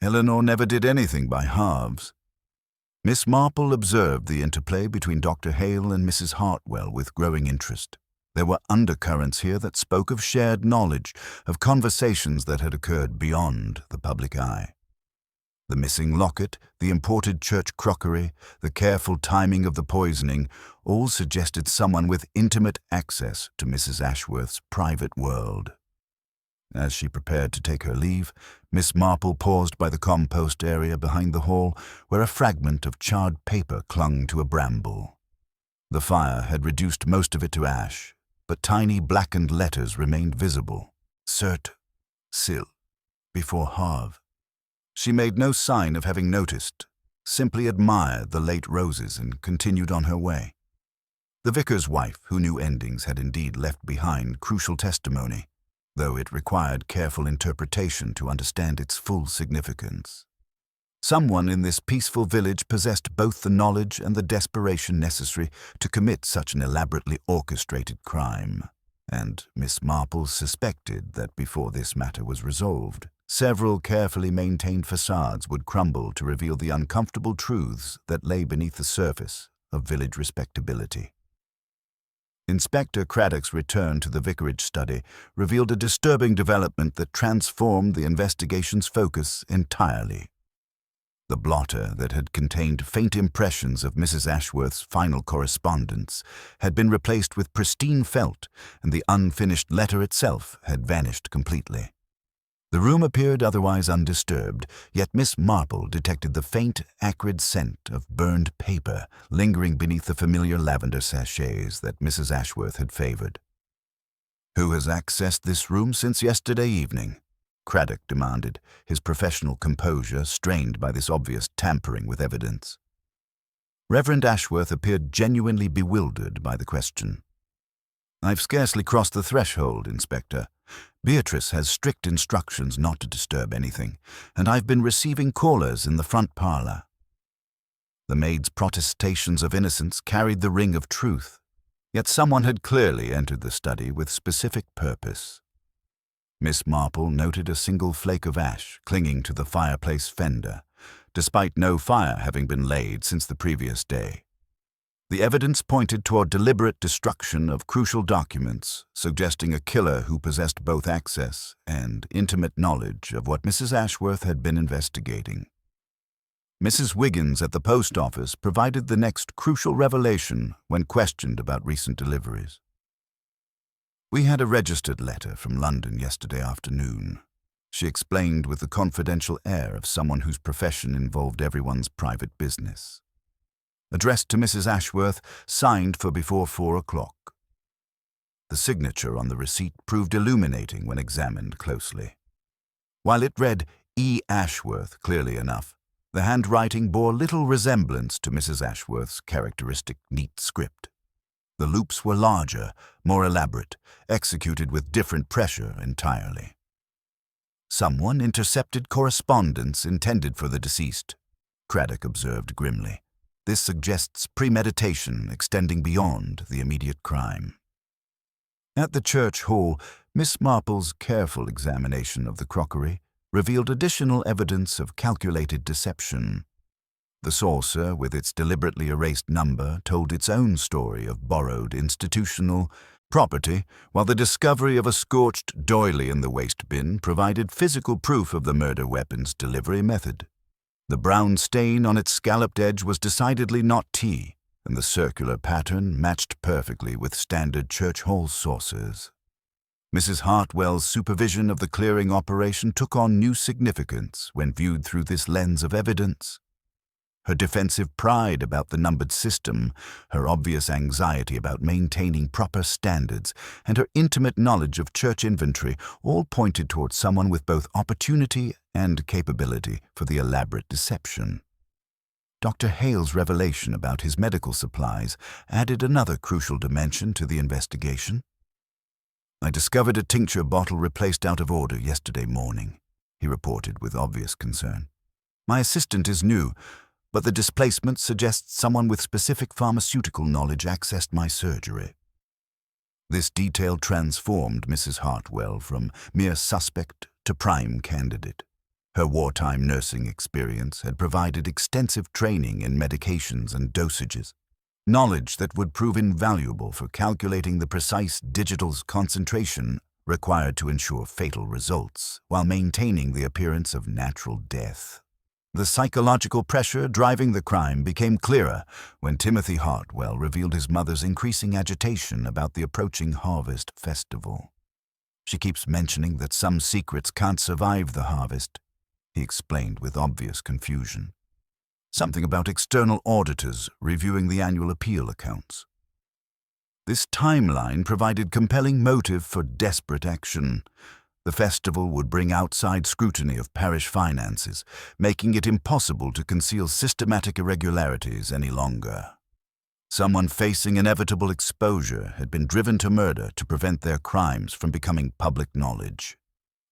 Eleanor never did anything by halves. Miss Marple observed the interplay between Dr. Hale and Mrs. Hartwell with growing interest. There were undercurrents here that spoke of shared knowledge, of conversations that had occurred beyond the public eye. The missing locket, the imported church crockery, the careful timing of the poisoning, all suggested someone with intimate access to Mrs. Ashworth's private world. As she prepared to take her leave, Miss Marple paused by the compost area behind the hall, where a fragment of charred paper clung to a bramble. The fire had reduced most of it to ash, but tiny blackened letters remained visible. Cert. Sil. Before Harv. She made no sign of having noticed, simply admired the late roses and continued on her way. The vicar's wife, who knew endings, had indeed left behind crucial testimony, though it required careful interpretation to understand its full significance. Someone in this peaceful village possessed both the knowledge and the desperation necessary to commit such an elaborately orchestrated crime, and Miss Marple suspected that before this matter was resolved, several carefully maintained facades would crumble to reveal the uncomfortable truths that lay beneath the surface of village respectability. Inspector Craddock's return to the vicarage study revealed a disturbing development that transformed the investigation's focus entirely. The blotter that had contained faint impressions of Mrs. Ashworth's final correspondence had been replaced with pristine felt, and the unfinished letter itself had vanished completely. The room appeared otherwise undisturbed, yet Miss Marple detected the faint, acrid scent of burned paper lingering beneath the familiar lavender sachets that Mrs. Ashworth had favored. "Who has accessed this room since yesterday evening?" Craddock demanded, his professional composure strained by this obvious tampering with evidence. Reverend Ashworth appeared genuinely bewildered by the question. "I've scarcely crossed the threshold, Inspector. Beatrice has strict instructions not to disturb anything, and I've been receiving callers in the front parlor." The maid's protestations of innocence carried the ring of truth, yet someone had clearly entered the study with specific purpose. Miss Marple noted a single flake of ash clinging to the fireplace fender, despite no fire having been laid since the previous day. The evidence pointed toward deliberate destruction of crucial documents, suggesting a killer who possessed both access and intimate knowledge of what Mrs. Ashworth had been investigating. Mrs. Wiggins at the post office provided the next crucial revelation when questioned about recent deliveries. "We had a registered letter from London yesterday afternoon," she explained with the confidential air of someone whose profession involved everyone's private business. "Addressed to Mrs. Ashworth, signed for before 4 o'clock. The signature on the receipt proved illuminating when examined closely. While it read E. Ashworth clearly enough, the handwriting bore little resemblance to Mrs. Ashworth's characteristic neat script. The loops were larger, more elaborate, executed with different pressure entirely. "Someone intercepted correspondence intended for the deceased," Craddock observed grimly. "This suggests premeditation extending beyond the immediate crime." At the church hall, Miss Marple's careful examination of the crockery revealed additional evidence of calculated deception. The saucer, with its deliberately erased number, told its own story of borrowed institutional property, while the discovery of a scorched doily in the waste bin provided physical proof of the murder weapon's delivery method. The brown stain on its scalloped edge was decidedly not tea, and the circular pattern matched perfectly with standard church hall saucers. Mrs. Hartwell's supervision of the clearing operation took on new significance when viewed through this lens of evidence. her defensive pride about the numbered system, her obvious anxiety about maintaining proper standards, and her intimate knowledge of church inventory all pointed towards someone with both opportunity and capability for the elaborate deception. Dr. Hale's revelation about his medical supplies added another crucial dimension to the investigation. "I discovered a tincture bottle replaced out of order yesterday morning," he reported with obvious concern. "My assistant is new, but the displacement suggests someone with specific pharmaceutical knowledge accessed my surgery." This detail transformed Mrs. Hartwell from mere suspect to prime candidate. Her wartime nursing experience had provided extensive training in medications and dosages, knowledge that would prove invaluable for calculating the precise digital concentration required to ensure fatal results while maintaining the appearance of natural death. The psychological pressure driving the crime became clearer when Timothy Hartwell revealed his mother's increasing agitation about the approaching harvest festival. "She keeps mentioning that some secrets can't survive the harvest," he explained with obvious confusion. "Something about external auditors reviewing the annual appeal accounts." This timeline provided compelling motive for desperate action. The festival would bring outside scrutiny of parish finances, making it impossible to conceal systematic irregularities any longer. Someone facing inevitable exposure had been driven to murder to prevent their crimes from becoming public knowledge.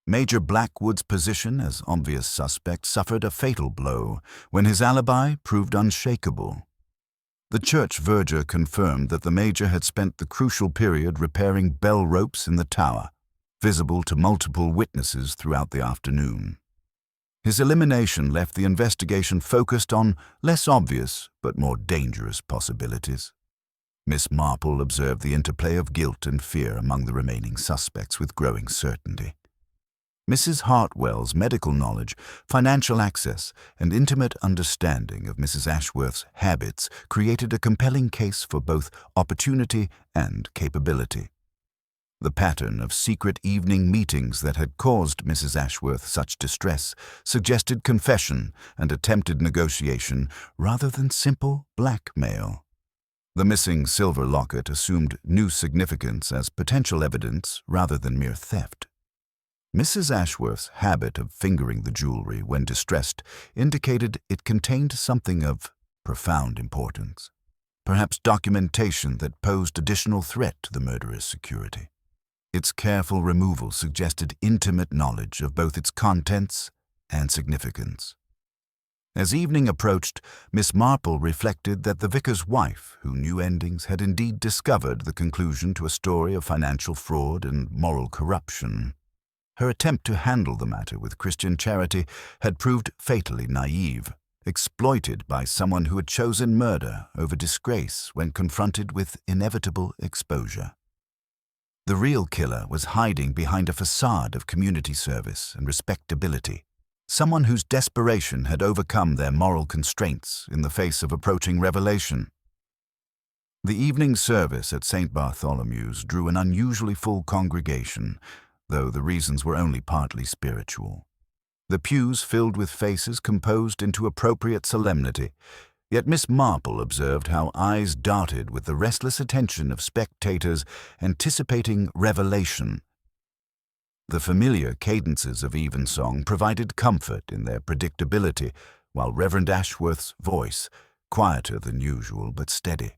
Major Blackwood's position as obvious suspect suffered a fatal blow when his alibi proved unshakable. The church verger confirmed that the major had spent the crucial period repairing bell ropes in the tower, visible to multiple witnesses throughout the afternoon. His elimination left the investigation focused on less obvious but more dangerous possibilities. Miss Marple observed the interplay of guilt and fear among the remaining suspects with growing certainty. Mrs. Hartwell's medical knowledge, financial access, and intimate understanding of Mrs. Ashworth's habits created a compelling case for both opportunity and capability. The pattern of secret evening meetings that had caused Mrs. Ashworth such distress suggested confession and attempted negotiation rather than simple blackmail. The missing silver locket assumed new significance as potential evidence rather than mere theft. Mrs. Ashworth's habit of fingering the jewelry when distressed indicated it contained something of profound importance, perhaps documentation that posed additional threat to the murderer's security. Its careful removal suggested intimate knowledge of both its contents and significance. As evening approached, Miss Marple reflected that the vicar's wife, who knew endings, had indeed discovered the conclusion to a story of financial fraud and moral corruption. Her attempt to handle the matter with Christian charity had proved fatally naive, exploited by someone who had chosen murder over disgrace when confronted with inevitable exposure. The real killer was hiding behind a facade of community service and respectability, someone whose desperation had overcome their moral constraints in the face of approaching revelation. The evening service at St. Bartholomew's drew an unusually full congregation, though the reasons were only partly spiritual. The pews filled with faces composed into appropriate solemnity, yet Miss Marple observed how eyes darted with the restless attention of spectators anticipating revelation. The familiar cadences of evensong provided comfort in their predictability, while Reverend Ashworth's voice, quieter than usual but steady,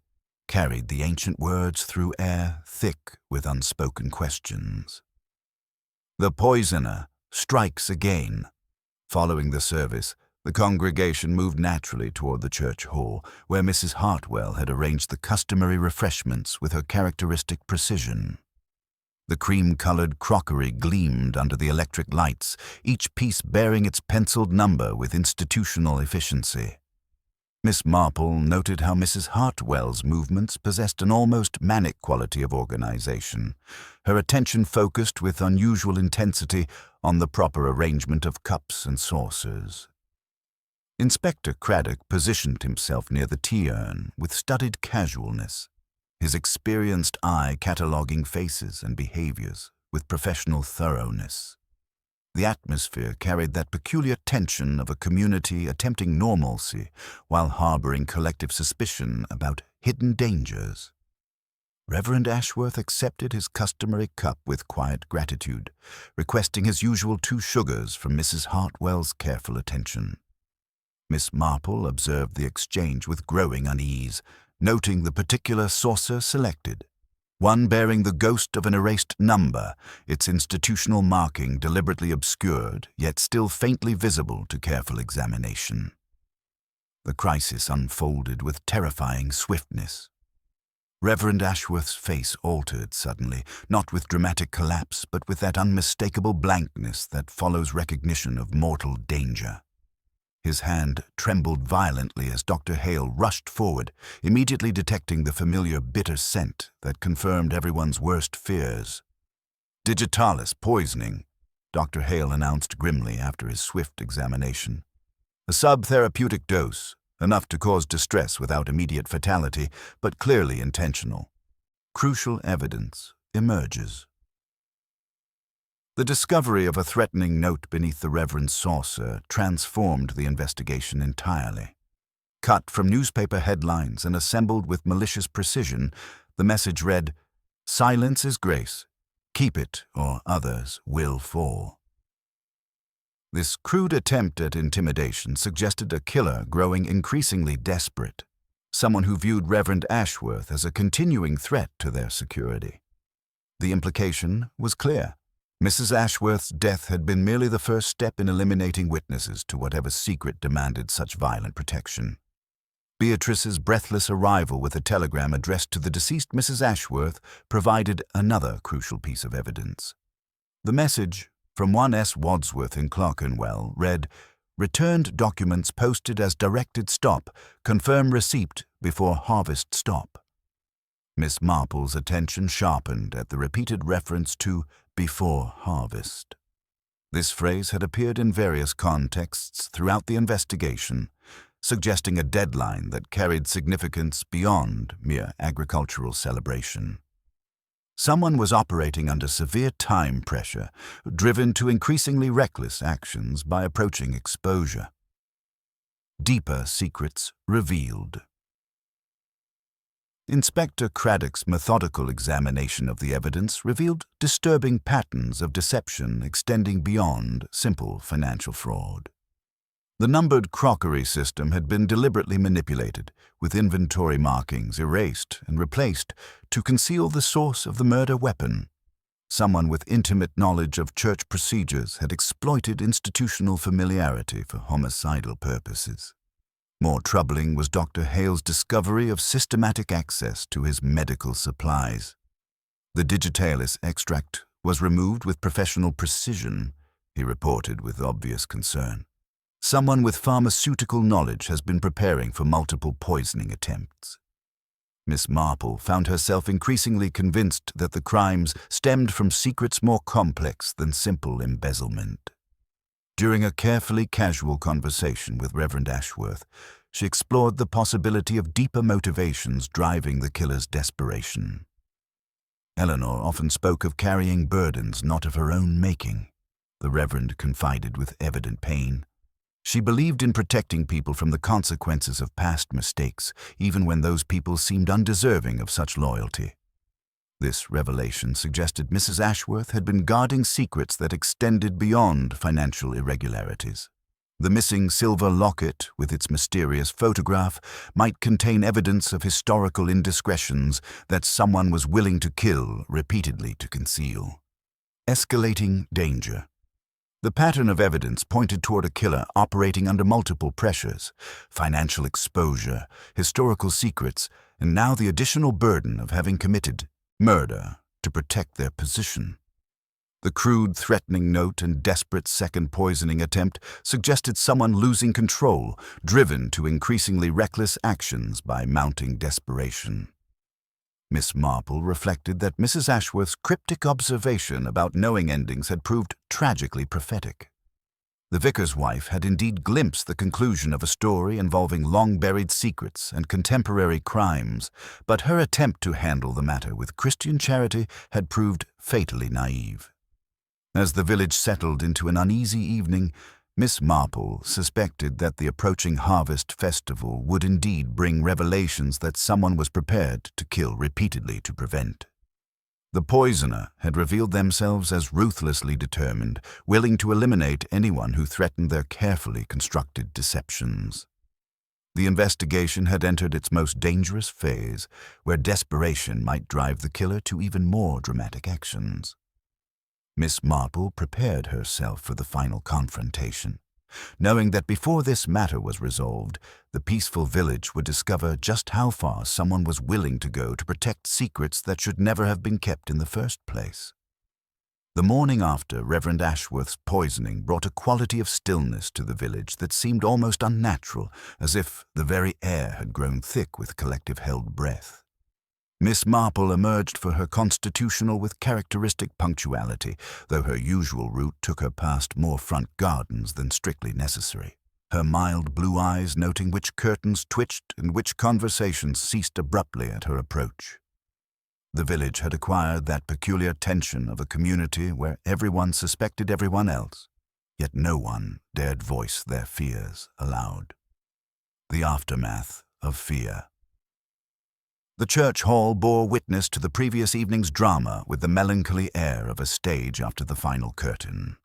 carried the ancient words through air thick with unspoken questions. "The poisoner strikes again." Following the service, the congregation moved naturally toward the church hall, where Mrs. Hartwell had arranged the customary refreshments with her characteristic precision. The cream-colored crockery gleamed under the electric lights, each piece bearing its penciled number with institutional efficiency. Miss Marple noted how Mrs. Hartwell's movements possessed an almost manic quality of organization, her attention focused with unusual intensity on the proper arrangement of cups and saucers. Inspector Craddock positioned himself near the tea urn with studied casualness, his experienced eye cataloguing faces and behaviors with professional thoroughness. The atmosphere carried that peculiar tension of a community attempting normalcy while harboring collective suspicion about hidden dangers. Reverend Ashworth accepted his customary cup with quiet gratitude, requesting his usual 2 sugars from Mrs. Hartwell's careful attention. Miss Marple observed the exchange with growing unease, noting the particular saucer selected, one bearing the ghost of an erased number, its institutional marking deliberately obscured, yet still faintly visible to careful examination. The crisis unfolded with terrifying swiftness. Reverend Ashworth's face altered suddenly, not with dramatic collapse, but with that unmistakable blankness that follows recognition of mortal danger. His hand trembled violently as Dr. Hale rushed forward, immediately detecting the familiar bitter scent that confirmed everyone's worst fears. "Digitalis poisoning," Dr. Hale announced grimly after his swift examination. "A subtherapeutic dose, enough to cause distress without immediate fatality, but clearly intentional. Crucial evidence emerges." The discovery of a threatening note beneath the Reverend's saucer transformed the investigation entirely. Cut from newspaper headlines and assembled with malicious precision, the message read, "Silence is grace. Keep it, or others will fall." This crude attempt at intimidation suggested a killer growing increasingly desperate, someone who viewed Reverend Ashworth as a continuing threat to their security. The implication was clear. Mrs. Ashworth's death had been merely the first step in eliminating witnesses to whatever secret demanded such violent protection. Beatrice's breathless arrival with a telegram addressed to the deceased Mrs. Ashworth provided another crucial piece of evidence. The message, from one S. Wadsworth in Clerkenwell, read, "Returned documents posted as directed stop. Confirm receipt before harvest stop." Miss Marple's attention sharpened at the repeated reference to "before harvest." This phrase had appeared in various contexts throughout the investigation, suggesting a deadline that carried significance beyond mere agricultural celebration. Someone was operating under severe time pressure, driven to increasingly reckless actions by approaching exposure. Deeper secrets revealed. Inspector Craddock's methodical examination of the evidence revealed disturbing patterns of deception extending beyond simple financial fraud. The numbered crockery system had been deliberately manipulated, with inventory markings erased and replaced to conceal the source of the murder weapon. Someone with intimate knowledge of church procedures had exploited institutional familiarity for homicidal purposes. More troubling was Dr. Hale's discovery of systematic access to his medical supplies. The digitalis extract was removed with professional precision, he reported with obvious concern. Someone with pharmaceutical knowledge has been preparing for multiple poisoning attempts. Miss Marple found herself increasingly convinced that the crimes stemmed from secrets more complex than simple embezzlement. During a carefully casual conversation with Reverend Ashworth, she explored the possibility of deeper motivations driving the killer's desperation. Eleanor often spoke of carrying burdens not of her own making, the Reverend confided with evident pain. She believed in protecting people from the consequences of past mistakes, even when those people seemed undeserving of such loyalty. This revelation suggested Mrs. Ashworth had been guarding secrets that extended beyond financial irregularities. The missing silver locket, with its mysterious photograph, might contain evidence of historical indiscretions that someone was willing to kill repeatedly to conceal. Escalating danger. The pattern of evidence pointed toward a killer operating under multiple pressures: financial exposure, historical secrets, and now the additional burden of having committed murder to protect their position. The crude, threatening note and desperate second poisoning attempt suggested someone losing control, driven to increasingly reckless actions by mounting desperation. Miss Marple reflected that Mrs. Ashworth's cryptic observation about knowing endings had proved tragically prophetic. The vicar's wife had indeed glimpsed the conclusion of a story involving long-buried secrets and contemporary crimes, but her attempt to handle the matter with Christian charity had proved fatally naive. As the village settled into an uneasy evening, Miss Marple suspected that the approaching harvest festival would indeed bring revelations that someone was prepared to kill repeatedly to prevent. The poisoner had revealed themselves as ruthlessly determined, willing to eliminate anyone who threatened their carefully constructed deceptions. The investigation had entered its most dangerous phase, where desperation might drive the killer to even more dramatic actions. Miss Marple prepared herself for the final confrontation, knowing that before this matter was resolved, the peaceful village would discover just how far someone was willing to go to protect secrets that should never have been kept in the first place. The morning after Reverend Ashworth's poisoning brought a quality of stillness to the village that seemed almost unnatural, as if the very air had grown thick with collective held breath. Miss Marple emerged for her constitutional with characteristic punctuality, though her usual route took her past more front gardens than strictly necessary, her mild blue eyes noting which curtains twitched and which conversations ceased abruptly at her approach. The village had acquired that peculiar tension of a community where everyone suspected everyone else, yet no one dared voice their fears aloud. The aftermath of fear. The church hall bore witness to the previous evening's drama with the melancholy air of a stage after the final curtain.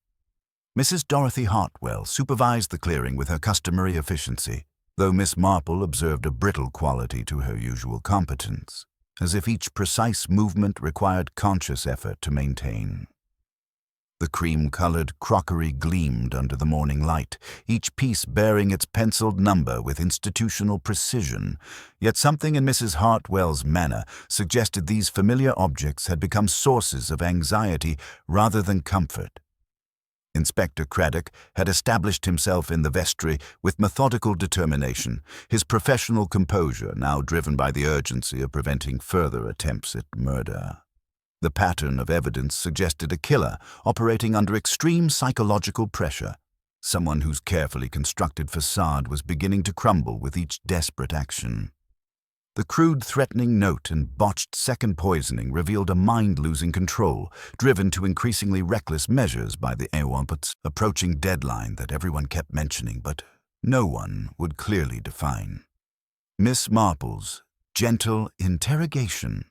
Mrs. Dorothy Hartwell supervised the clearing with her customary efficiency, though Miss Marple observed a brittle quality to her usual competence, as if each precise movement required conscious effort to maintain. The cream-colored crockery gleamed under the morning light, each piece bearing its penciled number with institutional precision, yet something in Mrs. Hartwell's manner suggested these familiar objects had become sources of anxiety rather than comfort. Inspector Craddock had established himself in the vestry with methodical determination, his professional composure now driven by the urgency of preventing further attempts at murder. The pattern of evidence suggested a killer operating under extreme psychological pressure, someone whose carefully constructed facade was beginning to crumble with each desperate action. The crude, threatening note and botched second poisoning revealed a mind losing control, driven to increasingly reckless measures by the Ewampat's approaching deadline that everyone kept mentioning, but no one would clearly define. Miss Marple's gentle interrogation.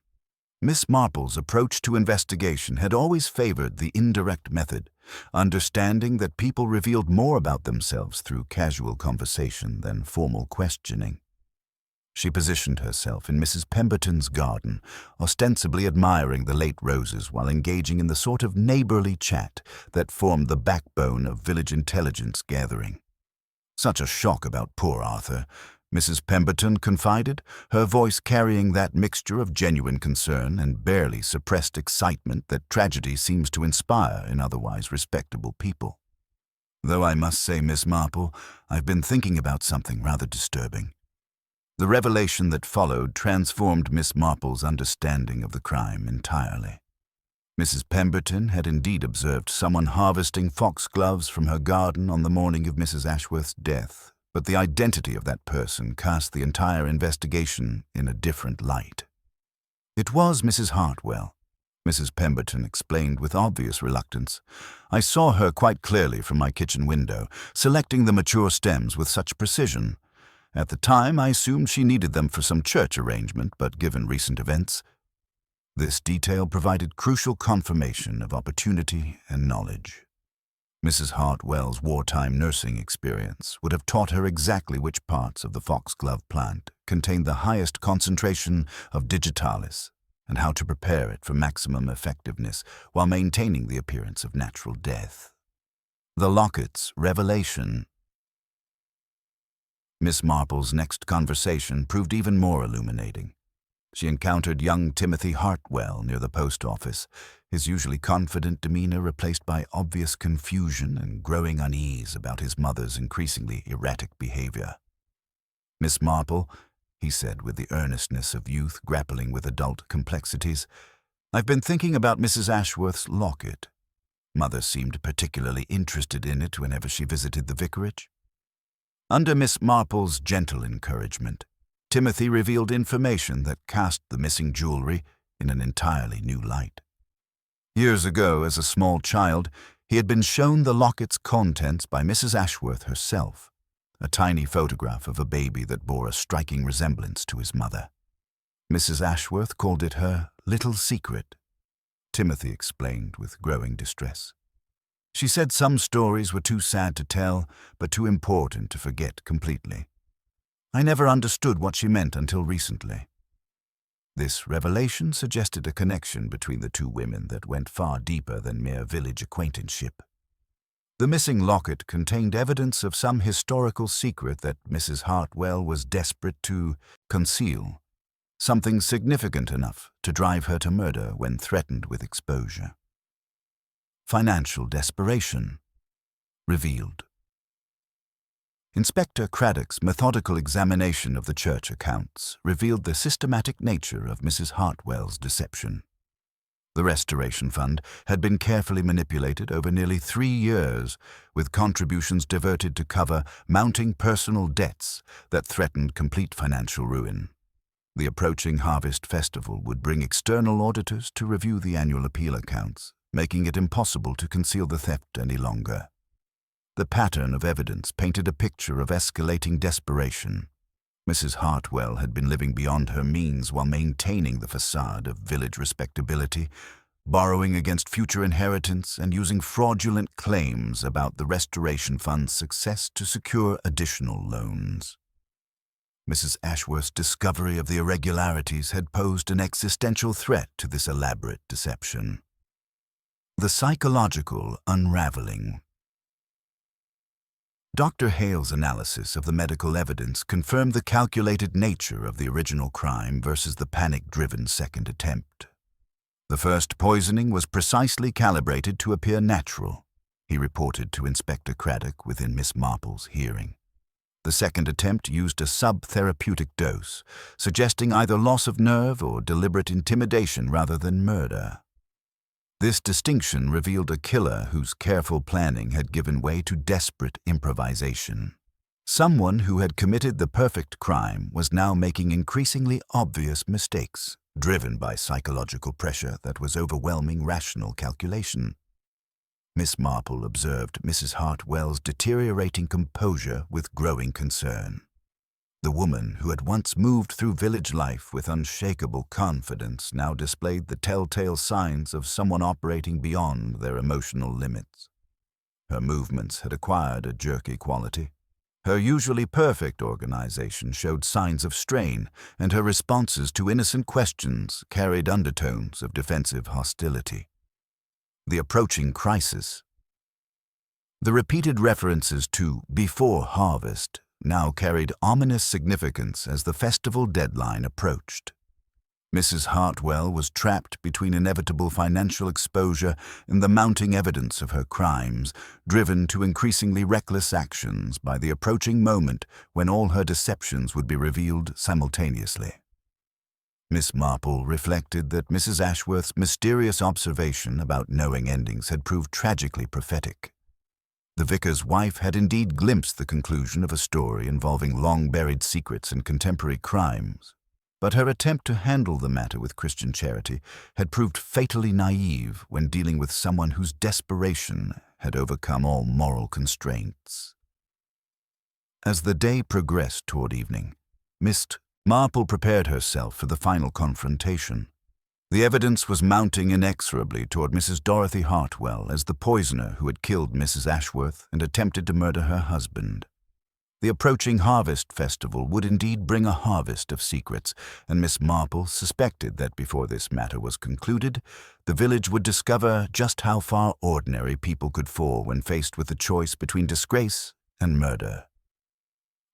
Miss Marple's approach to investigation had always favored the indirect method, understanding that people revealed more about themselves through casual conversation than formal questioning. She positioned herself in Mrs. Pemberton's garden, ostensibly admiring the late roses while engaging in the sort of neighborly chat that formed the backbone of village intelligence gathering. Such a shock about poor Arthur, Mrs. Pemberton confided, her voice carrying that mixture of genuine concern and barely suppressed excitement that tragedy seems to inspire in otherwise respectable people. Though I must say, Miss Marple, I've been thinking about something rather disturbing. The revelation that followed transformed Miss Marple's understanding of the crime entirely. Mrs. Pemberton had indeed observed someone harvesting foxgloves from her garden on the morning of Mrs. Ashworth's death, but the identity of that person cast the entire investigation in a different light. It was Mrs. Hartwell, Mrs. Pemberton explained with obvious reluctance. I saw her quite clearly from my kitchen window, selecting the mature stems with such precision. At the time, I assumed she needed them for some church arrangement, but given recent events, this detail provided crucial confirmation of opportunity and knowledge. Mrs. Hartwell's wartime nursing experience would have taught her exactly which parts of the foxglove plant contained the highest concentration of digitalis and how to prepare it for maximum effectiveness while maintaining the appearance of natural death. The locket's revelation. Miss Marple's next conversation proved even more illuminating. She encountered young Timothy Hartwell near the post office, his usually confident demeanor replaced by obvious confusion and growing unease about his mother's increasingly erratic behavior. Miss Marple, he said with the earnestness of youth grappling with adult complexities, I've been thinking about Mrs. Ashworth's locket. Mother seemed particularly interested in it whenever she visited the vicarage. Under Miss Marple's gentle encouragement, Timothy revealed information that cast the missing jewelry in an entirely new light. Years ago, as a small child, he had been shown the locket's contents by Mrs. Ashworth herself, a tiny photograph of a baby that bore a striking resemblance to his mother. Mrs. Ashworth called it her little secret, Timothy explained with growing distress. She said some stories were too sad to tell, but too important to forget completely. I never understood what she meant until recently. This revelation suggested a connection between the two women that went far deeper than mere village acquaintanceship. The missing locket contained evidence of some historical secret that Mrs. Hartwell was desperate to conceal, something significant enough to drive her to murder when threatened with exposure. Financial desperation revealed. Inspector Craddock's methodical examination of the church accounts revealed the systematic nature of Mrs. Hartwell's deception. The Restoration Fund had been carefully manipulated over nearly 3 years, with contributions diverted to cover mounting personal debts that threatened complete financial ruin. The approaching Harvest Festival would bring external auditors to review the annual appeal accounts, making it impossible to conceal the theft any longer. The pattern of evidence painted a picture of escalating desperation. Mrs. Hartwell had been living beyond her means while maintaining the facade of village respectability, borrowing against future inheritance and using fraudulent claims about the Restoration Fund's success to secure additional loans. Mrs. Ashworth's discovery of the irregularities had posed an existential threat to this elaborate deception. The psychological unraveling. Dr. Hale's analysis of the medical evidence confirmed the calculated nature of the original crime versus the panic-driven second attempt. The first poisoning was precisely calibrated to appear natural, he reported to Inspector Craddock within Miss Marple's hearing. The second attempt used a sub-therapeutic dose, suggesting either loss of nerve or deliberate intimidation rather than murder. This distinction revealed a killer whose careful planning had given way to desperate improvisation. Someone who had committed the perfect crime was now making increasingly obvious mistakes, driven by psychological pressure that was overwhelming rational calculation. Miss Marple observed Mrs. Hartwell's deteriorating composure with growing concern. The woman who had once moved through village life with unshakable confidence now displayed the telltale signs of someone operating beyond their emotional limits. Her movements had acquired a jerky quality. Her usually perfect organization showed signs of strain, and her responses to innocent questions carried undertones of defensive hostility. The approaching crisis. The repeated references to before harvest now carried ominous significance as the festival deadline approached. Mrs. Hartwell was trapped between inevitable financial exposure and the mounting evidence of her crimes, driven to increasingly reckless actions by the approaching moment when all her deceptions would be revealed simultaneously. Miss Marple reflected that Mrs. Ashworth's mysterious observation about knowing endings had proved tragically prophetic. The vicar's wife had indeed glimpsed the conclusion of a story involving long-buried secrets and contemporary crimes, but her attempt to handle the matter with Christian charity had proved fatally naive when dealing with someone whose desperation had overcome all moral constraints. As the day progressed toward evening, Miss Marple prepared herself for the final confrontation. The evidence was mounting inexorably toward Mrs. Dorothy Hartwell as the poisoner who had killed Mrs. Ashworth and attempted to murder her husband. The approaching Harvest Festival would indeed bring a harvest of secrets, and Miss Marple suspected that before this matter was concluded, the village would discover just how far ordinary people could fall when faced with the choice between disgrace and murder.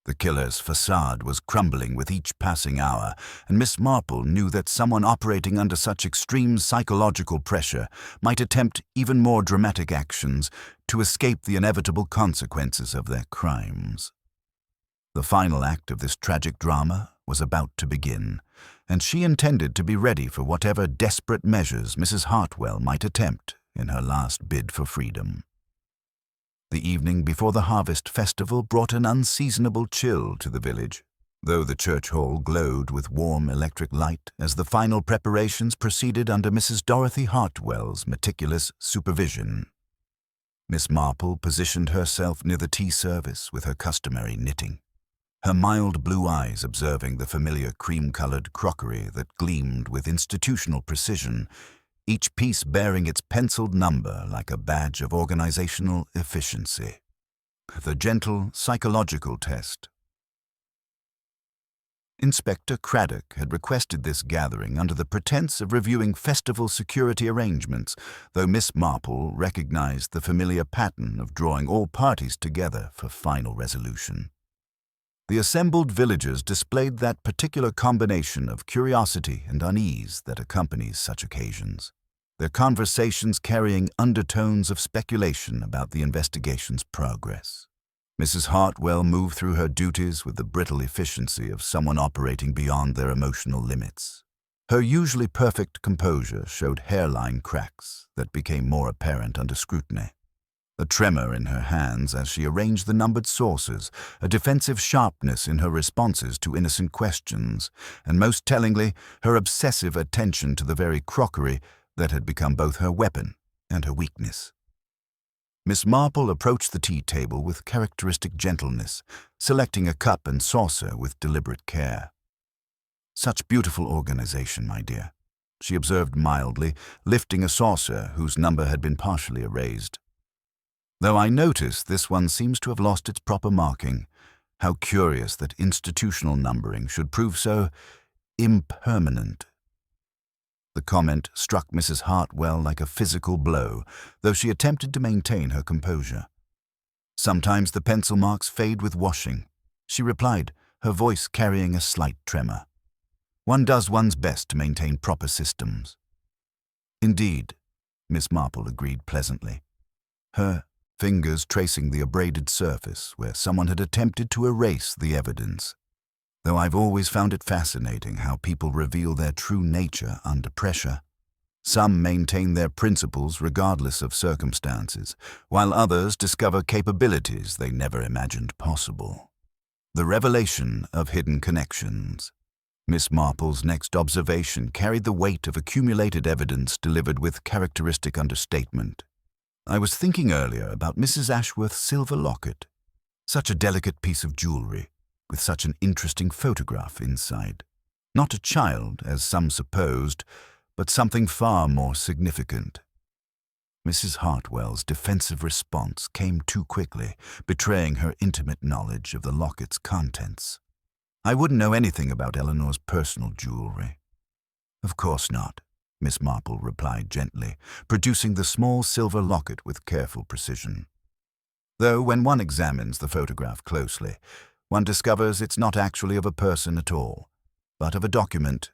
The killer's facade was crumbling with each passing hour, and Miss Marple knew that someone operating under such extreme psychological pressure might attempt even more dramatic actions to escape the inevitable consequences of their crimes. The final act of this tragic drama was about to begin, and she intended to be ready for whatever desperate measures Mrs. Hartwell might attempt in her last bid for freedom. The evening before the Harvest Festival brought an unseasonable chill to the village. though the church hall glowed with warm electric light as the final preparations proceeded under Mrs. Dorothy Hartwell's meticulous supervision. Miss Marple positioned herself near the tea service with her customary knitting, her mild blue eyes observing the familiar cream-colored crockery that gleamed with institutional precision, each piece bearing its penciled number like a badge of organizational efficiency. The gentle psychological test. Inspector Craddock had requested this gathering under the pretense of reviewing festival security arrangements, though Miss Marple recognized the familiar pattern of drawing all parties together for final resolution. The assembled villagers displayed that particular combination of curiosity and unease that accompanies such occasions, their conversations carrying undertones of speculation about the investigation's progress. Mrs. Hartwell moved through her duties with the brittle efficiency of someone operating beyond their emotional limits. Her usually perfect composure showed hairline cracks that became more apparent under scrutiny. A tremor in her hands as she arranged the numbered saucers, a defensive sharpness in her responses to innocent questions, and most tellingly, her obsessive attention to the very crockery that had become both her weapon and her weakness. Miss Marple approached the tea table with characteristic gentleness, selecting a cup and saucer with deliberate care. "Such beautiful organization, my dear," she observed mildly, lifting a saucer whose number had been partially erased. "Though I notice this one seems to have lost its proper marking. How curious that institutional numbering should prove so impermanent." The comment struck Mrs. Hartwell like a physical blow, though she attempted to maintain her composure. "Sometimes the pencil marks fade with washing," she replied, her voice carrying a slight tremor. "One does one's best to maintain proper systems." "Indeed," Miss Marple agreed pleasantly, her fingers tracing the abraded surface where someone had attempted to erase the evidence. "Though I've always found it fascinating how people reveal their true nature under pressure. Some maintain their principles regardless of circumstances, while others discover capabilities they never imagined possible. The revelation of hidden connections." Miss Marple's next observation carried the weight of accumulated evidence delivered with characteristic understatement. "I was thinking earlier about Mrs. Ashworth's silver locket. Such a delicate piece of jewelry, with such an interesting photograph inside. Not a child, as some supposed, but something far more significant." Mrs. Hartwell's defensive response came too quickly, betraying her intimate knowledge of the locket's contents. "I wouldn't know anything about Eleanor's personal jewelry." "Of course not," Miss Marple replied gently, producing the small silver locket with careful precision. "Though when one examines the photograph closely, one discovers it's not actually of a person at all, but of a document,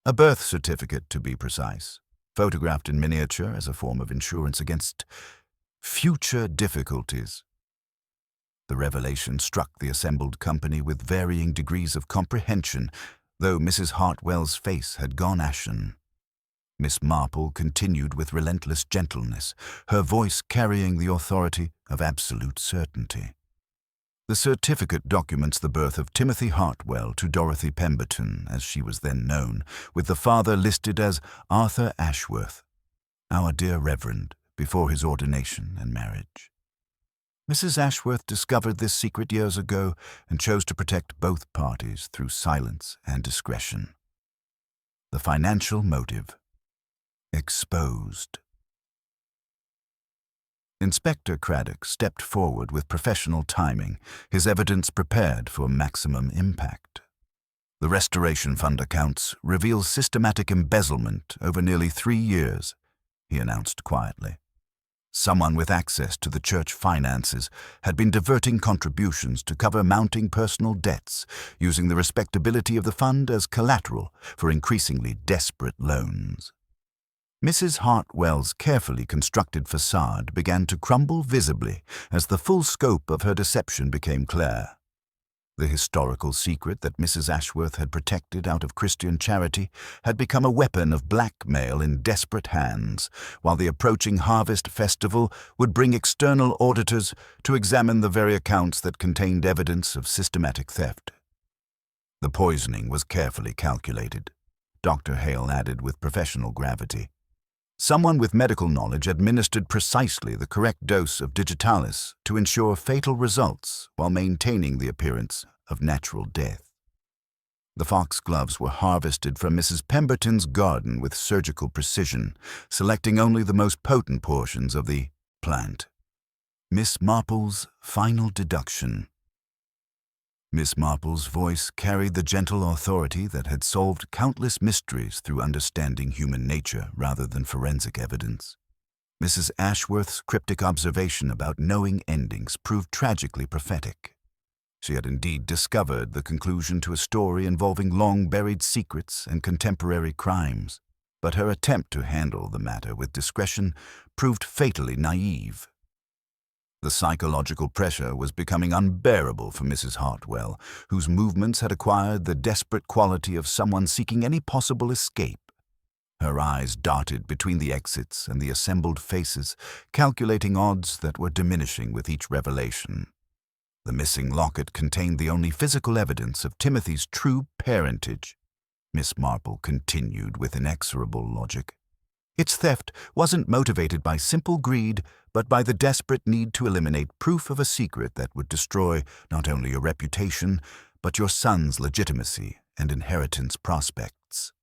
a birth certificate to be precise, photographed in miniature as a form of insurance against future difficulties." The revelation struck the assembled company with varying degrees of comprehension, though Mrs. Hartwell's face had gone ashen. Miss Marple continued with relentless gentleness, her voice carrying the authority of absolute certainty. "The certificate documents the birth of Timothy Hartwell to Dorothy Pemberton, as she was then known, with the father listed as Arthur Ashworth, our dear Reverend, before his ordination and marriage. Mrs. Ashworth discovered this secret years ago and chose to protect both parties through silence and discretion. The financial motive exposed." Inspector Craddock stepped forward with professional timing, his evidence prepared for maximum impact. "The Restoration Fund accounts reveal systematic embezzlement over nearly 3 years," he announced quietly. "Someone with access to the church finances had been diverting contributions to cover mounting personal debts, using the respectability of the fund as collateral for increasingly desperate loans." Mrs. Hartwell's carefully constructed facade began to crumble visibly as the full scope of her deception became clear. The historical secret that Mrs. Ashworth had protected out of Christian charity had become a weapon of blackmail in desperate hands, while the approaching harvest festival would bring external auditors to examine the very accounts that contained evidence of systematic theft. The poisoning was carefully calculated, Dr. Hale added with professional gravity. Someone with medical knowledge administered precisely the correct dose of digitalis to ensure fatal results while maintaining the appearance of natural death. The foxgloves were harvested from Mrs. Pemberton's garden with surgical precision, selecting only the most potent portions of the plant. Miss Marple's final deduction. Miss Marple's voice carried the gentle authority that had solved countless mysteries through understanding human nature rather than forensic evidence. Mrs. Ashworth's cryptic observation about knowing endings proved tragically prophetic. She had indeed discovered the conclusion to a story involving long-buried secrets and contemporary crimes, but her attempt to handle the matter with discretion proved fatally naive. The psychological pressure was becoming unbearable for Mrs. Hartwell, whose movements had acquired the desperate quality of someone seeking any possible escape. Her eyes darted between the exits and the assembled faces, calculating odds that were diminishing with each revelation. The missing locket contained the only physical evidence of Timothy's true parentage, Miss Marple continued with inexorable logic. Its theft wasn't motivated by simple greed, but by the desperate need to eliminate proof of a secret that would destroy not only your reputation, but your son's legitimacy and inheritance prospects.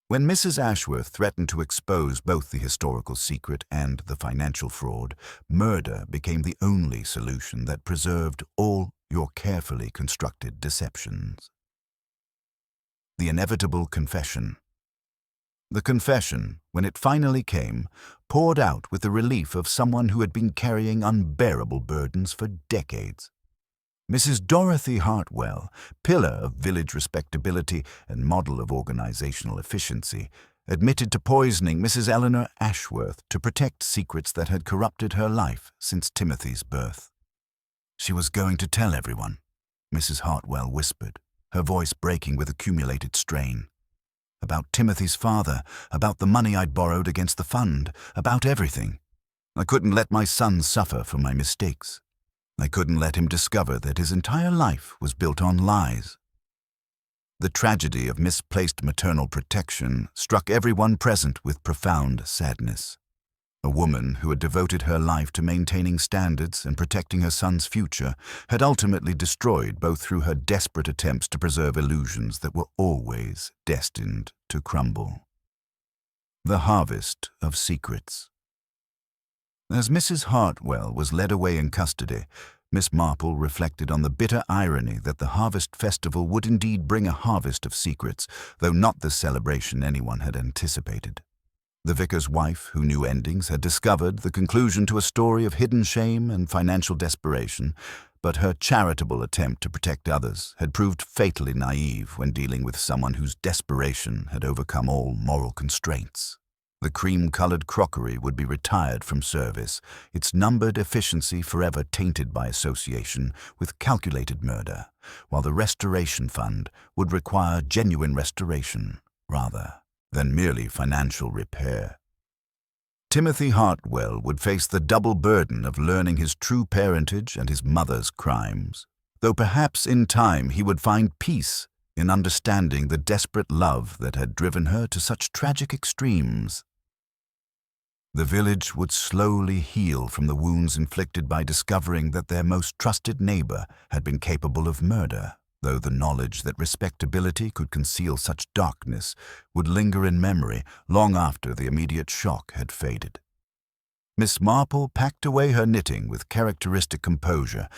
When Mrs. Ashworth threatened to expose both the historical secret and the financial fraud, murder became the only solution that preserved all your carefully constructed deceptions. The inevitable confession. The confession, when it finally came, poured out with the relief of someone who had been carrying unbearable burdens for decades. Mrs. Dorothy Hartwell, pillar of village respectability and model of organizational efficiency, admitted to poisoning Mrs. Eleanor Ashworth to protect secrets that had corrupted her life since Timothy's birth. She was going to tell everyone, Mrs. Hartwell whispered, her voice breaking with accumulated strain. About Timothy's father, about the money I'd borrowed against the fund, about everything. I couldn't let my son suffer for my mistakes. I couldn't let him discover that his entire life was built on lies. The tragedy of misplaced maternal protection struck everyone present with profound sadness. A woman who had devoted her life to maintaining standards and protecting her son's future had ultimately destroyed both through her desperate attempts to preserve illusions that were always destined to crumble. The harvest of secrets. As Mrs. Hartwell was led away in custody, Miss Marple reflected on the bitter irony that the harvest festival would indeed bring a harvest of secrets, though not the celebration anyone had anticipated. The vicar's wife, who knew endings, had discovered the conclusion to a story of hidden shame and financial desperation, but her charitable attempt to protect others had proved fatally naive when dealing with someone whose desperation had overcome all moral constraints. The cream-colored crockery would be retired from service, its numbered efficiency forever tainted by association with calculated murder, while the restoration fund would require genuine restoration, rather than merely financial repair. Timothy Hartwell would face the double burden of learning his true parentage and his mother's crimes, though perhaps in time he would find peace in understanding the desperate love that had driven her to such tragic extremes. The village would slowly heal from the wounds inflicted by discovering that their most trusted neighbor had been capable of murder, though the knowledge that respectability could conceal such darkness would linger in memory long after the immediate shock had faded. Miss Marple packed away her knitting with characteristic composure,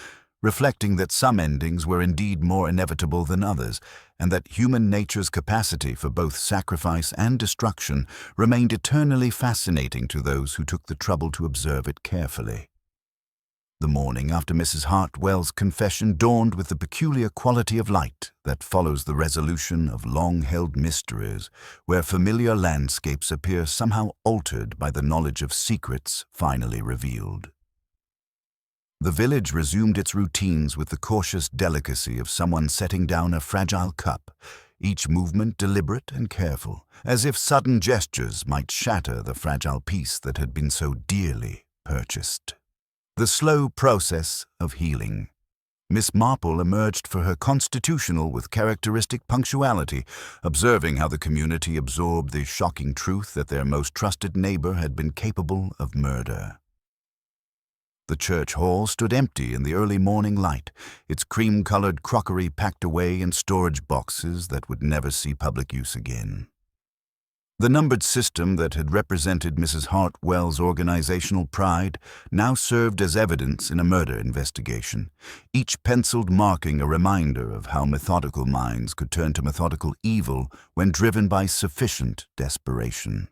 reflecting that some endings were indeed more inevitable than others, and that human nature's capacity for both sacrifice and destruction remained eternally fascinating to those who took the trouble to observe it carefully. The morning after Mrs. Hartwell's confession dawned with the peculiar quality of light that follows the resolution of long-held mysteries, where familiar landscapes appear somehow altered by the knowledge of secrets finally revealed. The village resumed its routines with the cautious delicacy of someone setting down a fragile cup, each movement deliberate and careful, as if sudden gestures might shatter the fragile piece that had been so dearly purchased. The slow process of healing. Miss Marple emerged for her constitutional with characteristic punctuality, observing how the community absorbed the shocking truth that their most trusted neighbor had been capable of murder. The church hall stood empty in the early morning light, its cream-colored crockery packed away in storage boxes that would never see public use again. The numbered system that had represented Mrs. Hartwell's organizational pride now served as evidence in a murder investigation, each penciled marking a reminder of how methodical minds could turn to methodical evil when driven by sufficient desperation.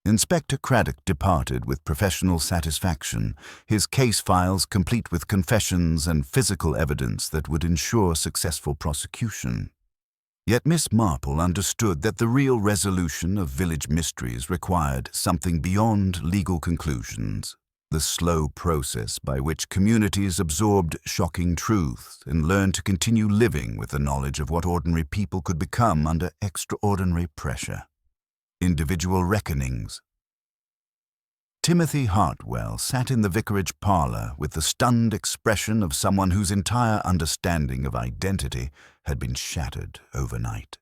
Inspector Craddock departed with professional satisfaction, his case files complete with confessions and physical evidence that would ensure successful prosecution. Yet Miss Marple understood that the real resolution of village mysteries required something beyond legal conclusions, the slow process by which communities absorbed shocking truths and learned to continue living with the knowledge of what ordinary people could become under extraordinary pressure. Individual reckonings. Timothy Hartwell sat in the vicarage parlor with the stunned expression of someone whose entire understanding of identity had been shattered overnight.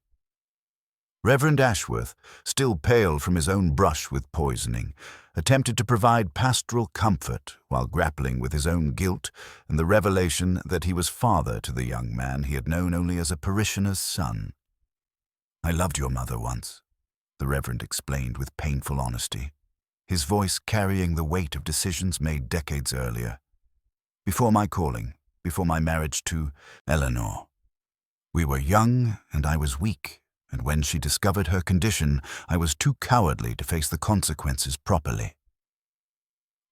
Reverend Ashworth, still pale from his own brush with poisoning, attempted to provide pastoral comfort while grappling with his own guilt and the revelation that he was father to the young man he had known only as a parishioner's son. "I loved your mother once," the Reverend explained with painful honesty, his voice carrying the weight of decisions made decades earlier. "Before my calling, before my marriage to Eleanor. We were young and I was weak, and when she discovered her condition, I was too cowardly to face the consequences properly."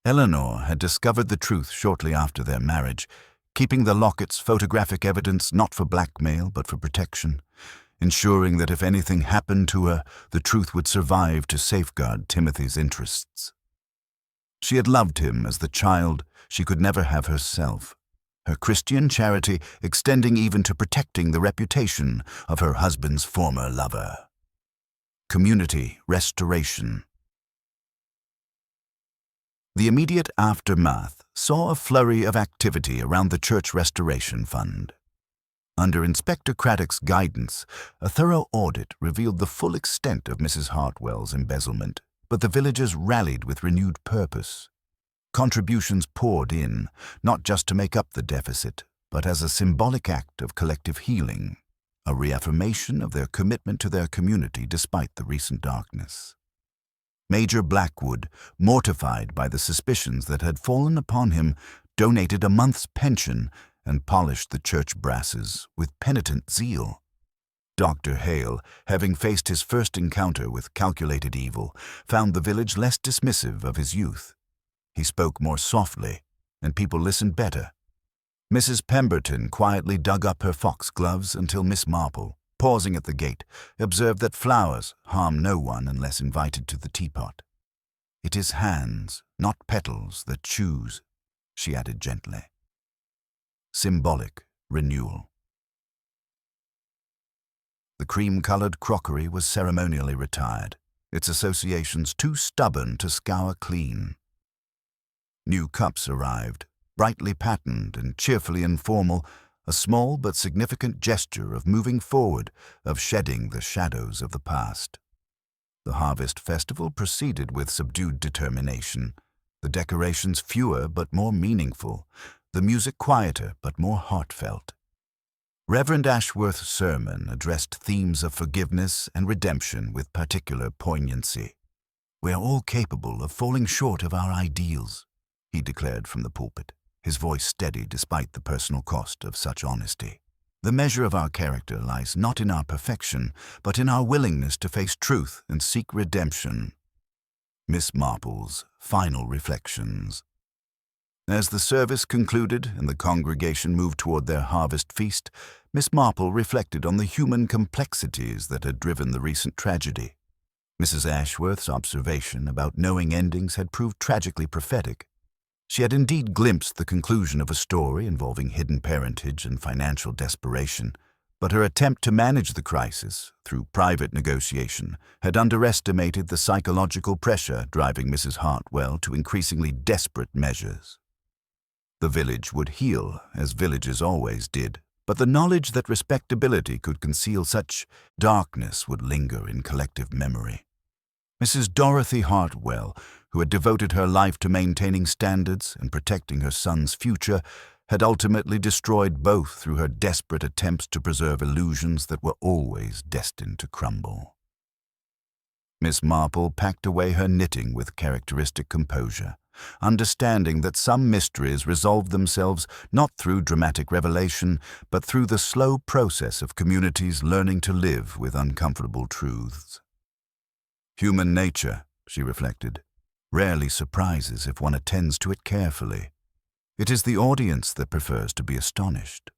Eleanor had discovered the truth shortly after their marriage, keeping the locket's photographic evidence not for blackmail but for protection, ensuring that if anything happened to her, the truth would survive to safeguard Timothy's interests. She had loved him as the child she could never have herself, her Christian charity extending even to protecting the reputation of her husband's former lover. Community restoration. The immediate aftermath saw a flurry of activity around the Church Restoration Fund. Under Inspector Craddock's guidance, a thorough audit revealed the full extent of Mrs. Hartwell's embezzlement, but the villagers rallied with renewed purpose. Contributions poured in, not just to make up the deficit, but as a symbolic act of collective healing, a reaffirmation of their commitment to their community despite the recent darkness. Major Blackwood, mortified by the suspicions that had fallen upon him, donated a month's pension and polished the church brasses with penitent zeal. Dr. Hale, having faced his first encounter with calculated evil, found the village less dismissive of his youth. He spoke more softly, and people listened better. Mrs. Pemberton quietly dug up her foxgloves until Miss Marple, pausing at the gate, observed that flowers harm no one unless invited to the teapot. "It is hands, not petals, that choose," she added gently. Symbolic renewal. The cream-colored crockery was ceremonially retired, its associations too stubborn to scour clean. New cups arrived, brightly patterned and cheerfully informal, a small but significant gesture of moving forward, of shedding the shadows of the past. The harvest festival proceeded with subdued determination, the decorations fewer but more meaningful, the music quieter but more heartfelt. Reverend Ashworth's sermon addressed themes of forgiveness and redemption with particular poignancy. "We are all capable of falling short of our ideals," he declared from the pulpit, his voice steady despite the personal cost of such honesty. "The measure of our character lies not in our perfection, but in our willingness to face truth and seek redemption." Miss Marple's final reflections. As the service concluded and the congregation moved toward their harvest feast, Miss Marple reflected on the human complexities that had driven the recent tragedy. Mrs. Ashworth's observation about knowing endings had proved tragically prophetic. She had indeed glimpsed the conclusion of a story involving hidden parentage and financial desperation, but her attempt to manage the crisis through private negotiation had underestimated the psychological pressure driving Mrs. Hartwell to increasingly desperate measures. The village would heal, as villages always did, but the knowledge that respectability could conceal such darkness would linger in collective memory. Mrs. Dorothy Hartwell, who had devoted her life to maintaining standards and protecting her son's future, had ultimately destroyed both through her desperate attempts to preserve illusions that were always destined to crumble. Miss Marple packed away her knitting with characteristic composure, understanding that some mysteries resolved themselves not through dramatic revelation, but through the slow process of communities learning to live with uncomfortable truths. Human nature, she reflected, rarely surprises if one attends to it carefully. It is the audience that prefers to be astonished.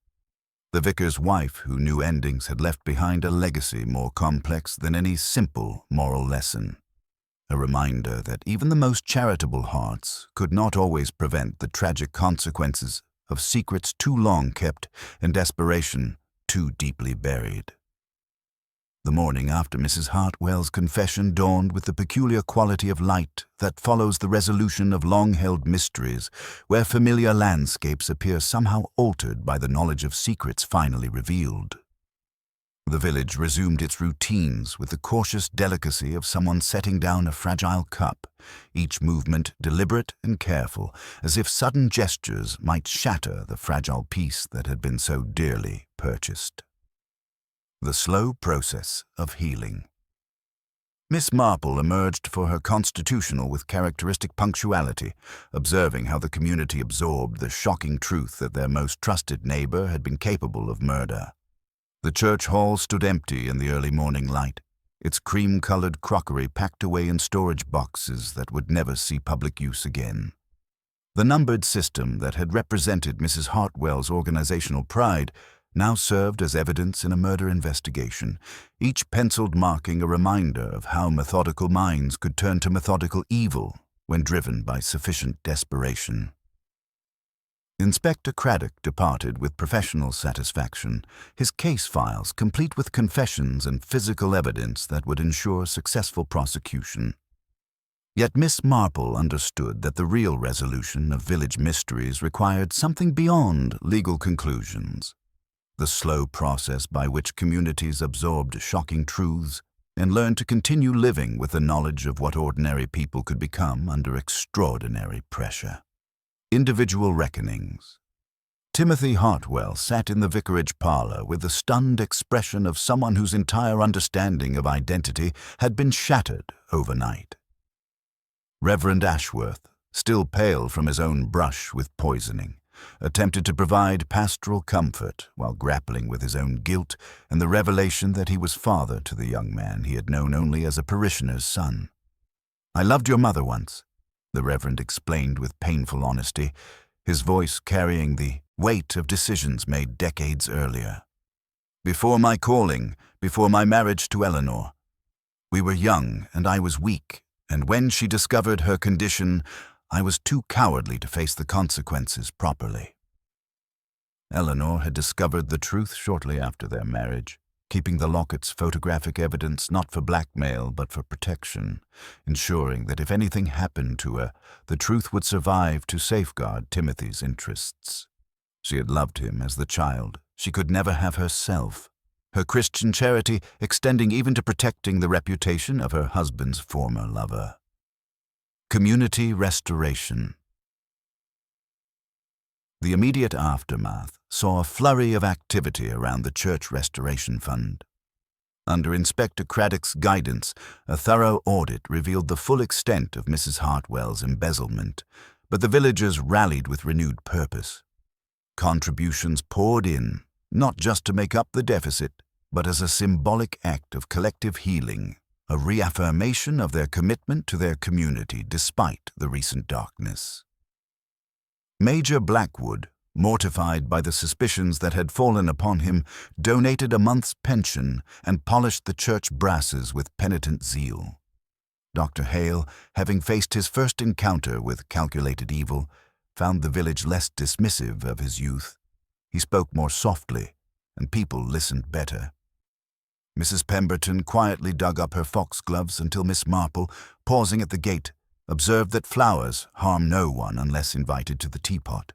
The vicar's wife, who knew endings, had left behind a legacy more complex than any simple moral lesson. A reminder that even the most charitable hearts could not always prevent the tragic consequences of secrets too long kept and desperation too deeply buried. The morning after Mrs. Hartwell's confession dawned with the peculiar quality of light that follows the resolution of long-held mysteries, where familiar landscapes appear somehow altered by the knowledge of secrets finally revealed. The village resumed its routines with the cautious delicacy of someone setting down a fragile cup, each movement deliberate and careful, as if sudden gestures might shatter the fragile piece that had been so dearly purchased. The slow process of healing. Miss Marple emerged for her constitutional with characteristic punctuality, observing how the community absorbed the shocking truth that their most trusted neighbor had been capable of murder. The church hall stood empty in the early morning light, its cream-colored crockery packed away in storage boxes that would never see public use again. The numbered system that had represented Mrs. Hartwell's organizational pride now served as evidence in a murder investigation, each penciled marking a reminder of how methodical minds could turn to methodical evil when driven by sufficient desperation. Inspector Craddock departed with professional satisfaction, his case files complete with confessions and physical evidence that would ensure successful prosecution. Yet Miss Marple understood that the real resolution of village mysteries required something beyond legal conclusions. The slow process by which communities absorbed shocking truths and learned to continue living with the knowledge of what ordinary people could become under extraordinary pressure. Individual reckonings. Timothy Hartwell sat in the vicarage parlor with the stunned expression of someone whose entire understanding of identity had been shattered overnight. Reverend Ashworth, still pale from his own brush with poisoning, attempted to provide pastoral comfort while grappling with his own guilt and the revelation that he was father to the young man he had known only as a parishioner's son. "I loved your mother once," the Reverend explained with painful honesty, his voice carrying the weight of decisions made decades earlier. "Before my calling, before my marriage to Eleanor. We were young and I was weak, and when she discovered her condition, I was too cowardly to face the consequences properly." Eleanor had discovered the truth shortly after their marriage, keeping the locket's photographic evidence not for blackmail but for protection, ensuring that if anything happened to her, the truth would survive to safeguard Timothy's interests. She had loved him as the child she could never have herself, her Christian charity extending even to protecting the reputation of her husband's former lover. Community restoration. The immediate aftermath saw a flurry of activity around the Church Restoration Fund. Under Inspector Craddock's guidance, a thorough audit revealed the full extent of Mrs. Hartwell's embezzlement, but the villagers rallied with renewed purpose. Contributions poured in, not just to make up the deficit, but as a symbolic act of collective healing, a reaffirmation of their commitment to their community despite the recent darkness. Major Blackwood, mortified by the suspicions that had fallen upon him, donated a month's pension and polished the church brasses with penitent zeal. Dr. Hale, having faced his first encounter with calculated evil, found the village less dismissive of his youth. He spoke more softly, and people listened better. Mrs. Pemberton quietly dug up her foxgloves until Miss Marple, pausing at the gate, observed that flowers harm no one unless invited to the teapot.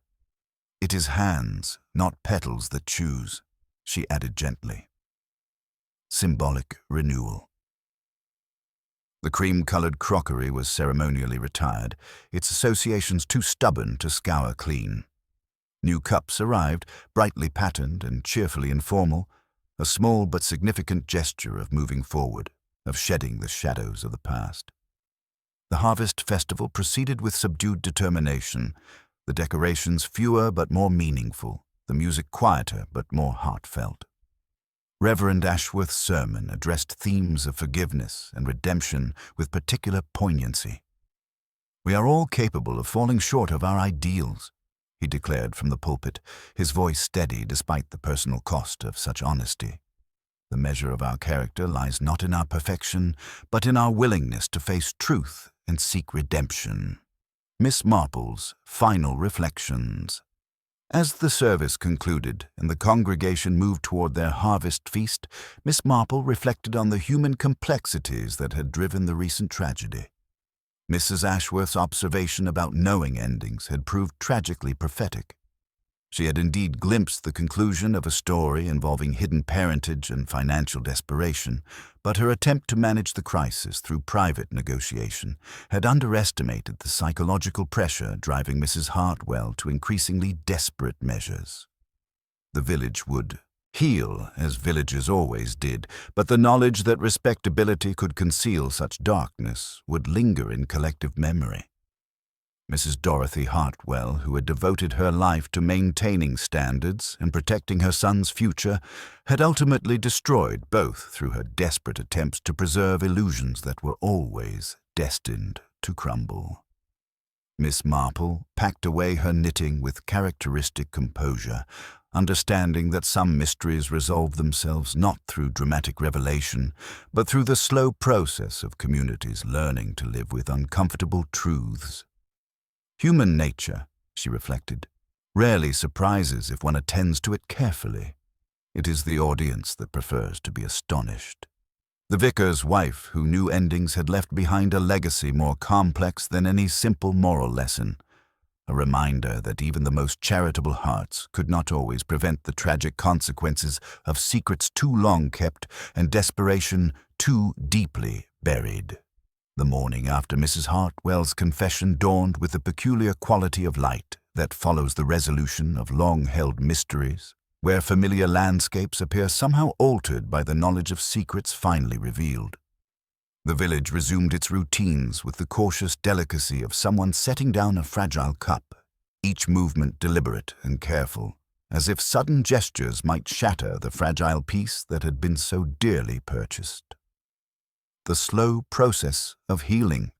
"It is hands, not petals, that choose," she added gently. Symbolic renewal. The cream-colored crockery was ceremonially retired, its associations too stubborn to scour clean. New cups arrived, brightly patterned and cheerfully informal, a small but significant gesture of moving forward, of shedding the shadows of the past. The harvest festival proceeded with subdued determination, the decorations fewer but more meaningful, the music quieter but more heartfelt. Reverend Ashworth's sermon addressed themes of forgiveness and redemption with particular poignancy. "We are all capable of falling short of our ideals," he declared from the pulpit, his voice steady despite the personal cost of such honesty. "The measure of our character lies not in our perfection, but in our willingness to face truth and seek redemption." Miss Marple's Final Reflections. As the service concluded and the congregation moved toward their harvest feast, Miss Marple reflected on the human complexities that had driven the recent tragedy. Mrs. Ashworth's observation about knowing endings had proved tragically prophetic. She had indeed glimpsed the conclusion of a story involving hidden parentage and financial desperation, but her attempt to manage the crisis through private negotiation had underestimated the psychological pressure driving Mrs. Hartwell to increasingly desperate measures. The village would heal, as villages always did, but the knowledge that respectability could conceal such darkness would linger in collective memory. Mrs. Dorothy Hartwell, who had devoted her life to maintaining standards and protecting her son's future, had ultimately destroyed both through her desperate attempts to preserve illusions that were always destined to crumble. Miss Marple packed away her knitting with characteristic composure, understanding that some mysteries resolve themselves not through dramatic revelation, but through the slow process of communities learning to live with uncomfortable truths. Human nature, she reflected, rarely surprises if one attends to it carefully. It is the audience that prefers to be astonished. The vicar's wife, who knew endings, had left behind a legacy more complex than any simple moral lesson, a reminder that even the most charitable hearts could not always prevent the tragic consequences of secrets too long kept and desperation too deeply buried. The morning after Mrs. Hartwell's confession dawned with the peculiar quality of light that follows the resolution of long-held mysteries, where familiar landscapes appear somehow altered by the knowledge of secrets finally revealed. The village resumed its routines with the cautious delicacy of someone setting down a fragile cup, each movement deliberate and careful, as if sudden gestures might shatter the fragile piece that had been so dearly purchased. The slow process of healing.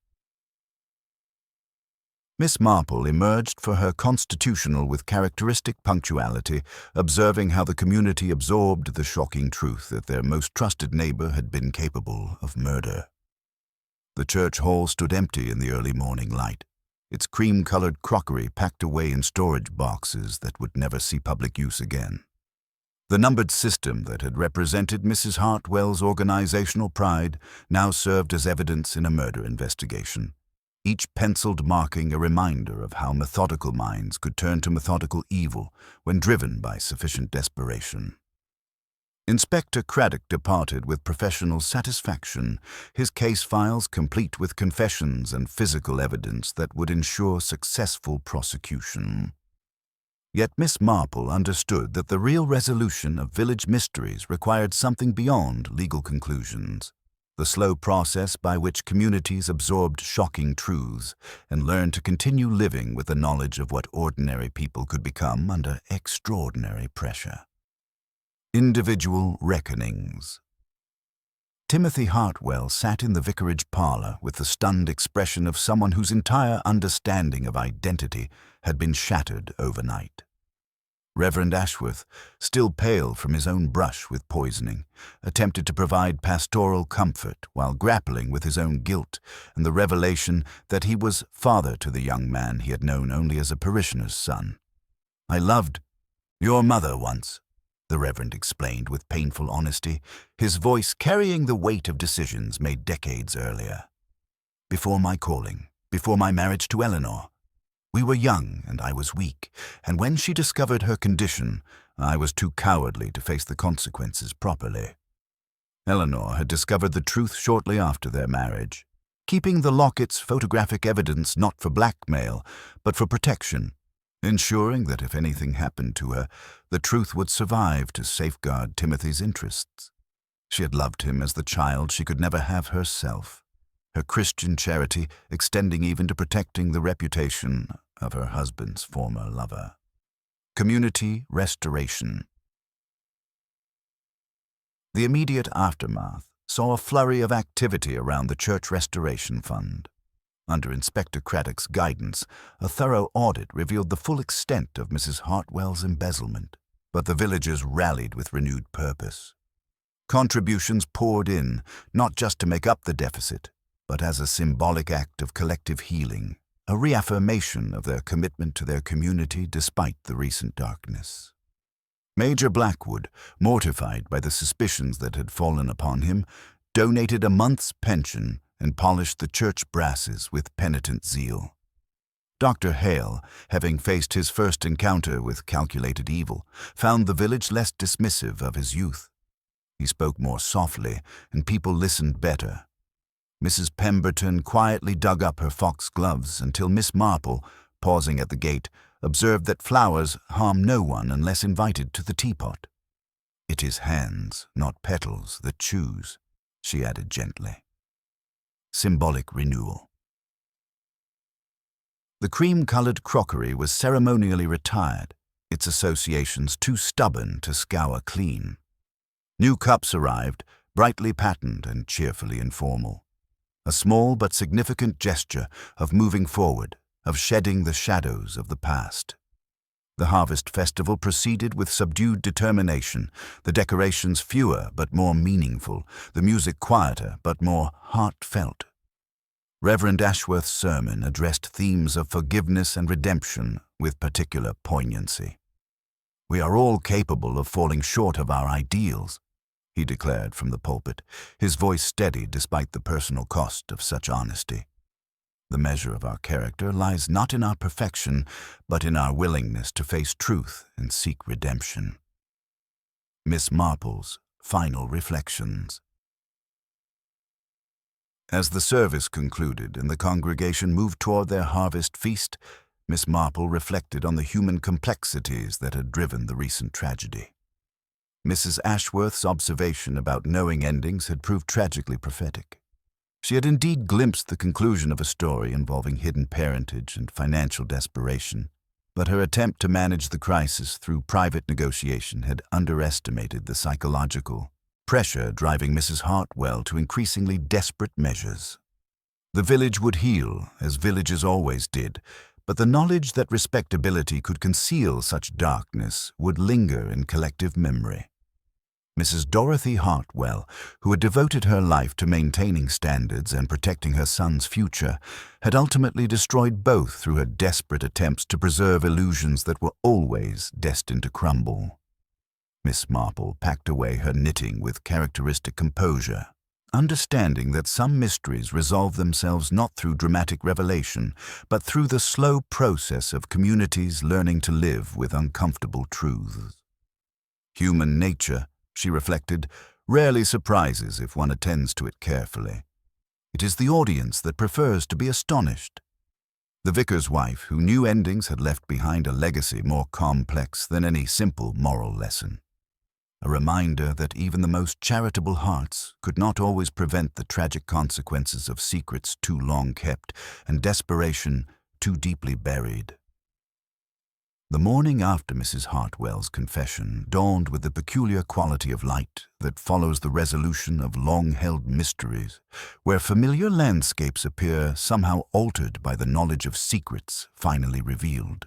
Miss Marple emerged for her constitutional with characteristic punctuality, observing how the community absorbed the shocking truth that their most trusted neighbor had been capable of murder. The church hall stood empty in the early morning light, its cream-colored crockery packed away in storage boxes that would never see public use again. The numbered system that had represented Mrs. Hartwell's organizational pride now served as evidence in a murder investigation, each penciled marking a reminder of how methodical minds could turn to methodical evil when driven by sufficient desperation. Inspector Craddock departed with professional satisfaction, his case files complete with confessions and physical evidence that would ensure successful prosecution. Yet Miss Marple understood that the real resolution of village mysteries required something beyond legal conclusions, the slow process by which communities absorbed shocking truths and learned to continue living with the knowledge of what ordinary people could become under extraordinary pressure. Individual reckonings. Timothy Hartwell sat in the vicarage parlor with the stunned expression of someone whose entire understanding of identity had been shattered overnight. Reverend Ashworth, still pale from his own brush with poisoning, attempted to provide pastoral comfort while grappling with his own guilt and the revelation that he was father to the young man he had known only as a parishioner's son. "I loved your mother once," the Reverend explained with painful honesty, his voice carrying the weight of decisions made decades earlier. "Before my calling, before my marriage to Eleanor, We were young and I was weak, and when she discovered her condition, I was too cowardly to face the consequences properly. Eleanor had discovered the truth shortly after their marriage, keeping the locket's photographic evidence not for blackmail, but for protection, ensuring that if anything happened to her, the truth would survive to safeguard Timothy's interests. She had loved him as the child she could never have herself, her Christian charity extending even to protecting the reputation of her husband's former lover. Community restoration. The immediate aftermath saw a flurry of activity around the Church Restoration Fund. Under Inspector Craddock's guidance, a thorough audit revealed the full extent of Mrs. Hartwell's embezzlement, but the villagers rallied with renewed purpose. Contributions poured in, not just to make up the deficit, but as a symbolic act of collective healing, a reaffirmation of their commitment to their community despite the recent darkness. Major Blackwood, mortified by the suspicions that had fallen upon him, donated a month's pension and polished the church brasses with penitent zeal. Dr. Hale, having faced his first encounter with calculated evil, found the village less dismissive of his youth. He spoke more softly, and people listened better. Mrs. Pemberton quietly dug up her foxgloves until Miss Marple, pausing at the gate, observed that flowers harm no one unless invited to the teapot. "It is hands, not petals, that choose," she added gently. Symbolic renewal. The cream-colored crockery was ceremonially retired, its associations too stubborn to scour clean. New cups arrived, brightly patterned and cheerfully informal. A small but significant gesture of moving forward, of shedding the shadows of the past. The harvest festival proceeded with subdued determination, the decorations fewer but more meaningful, the music quieter but more heartfelt. Reverend Ashworth's sermon addressed themes of forgiveness and redemption with particular poignancy. "We are all capable of falling short of our ideals," he declared from the pulpit, his voice steady despite the personal cost of such honesty. "The measure of our character lies not in our perfection, but in our willingness to face truth and seek redemption." Miss Marple's final reflections. As the service concluded and the congregation moved toward their harvest feast, Miss Marple reflected on the human complexities that had driven the recent tragedy. Mrs. Ashworth's observation about knowing endings had proved tragically prophetic. She had indeed glimpsed the conclusion of a story involving hidden parentage and financial desperation, but her attempt to manage the crisis through private negotiation had underestimated the psychological pressure driving Mrs. Hartwell to increasingly desperate measures. The village would heal, as villages always did, but the knowledge that respectability could conceal such darkness would linger in collective memory. Mrs. Dorothy Hartwell, who had devoted her life to maintaining standards and protecting her son's future, had ultimately destroyed both through her desperate attempts to preserve illusions that were always destined to crumble. Miss Marple packed away her knitting with characteristic composure, understanding that some mysteries resolve themselves not through dramatic revelation, but through the slow process of communities learning to live with uncomfortable truths. Human nature, she reflected, rarely surprises if one attends to it carefully. It is the audience that prefers to be astonished. The vicar's wife, who knew endings, had left behind a legacy more complex than any simple moral lesson. A reminder that even the most charitable hearts could not always prevent the tragic consequences of secrets too long kept and desperation too deeply buried. The morning after Mrs. Hartwell's confession dawned with the peculiar quality of light that follows the resolution of long-held mysteries, where familiar landscapes appear somehow altered by the knowledge of secrets finally revealed.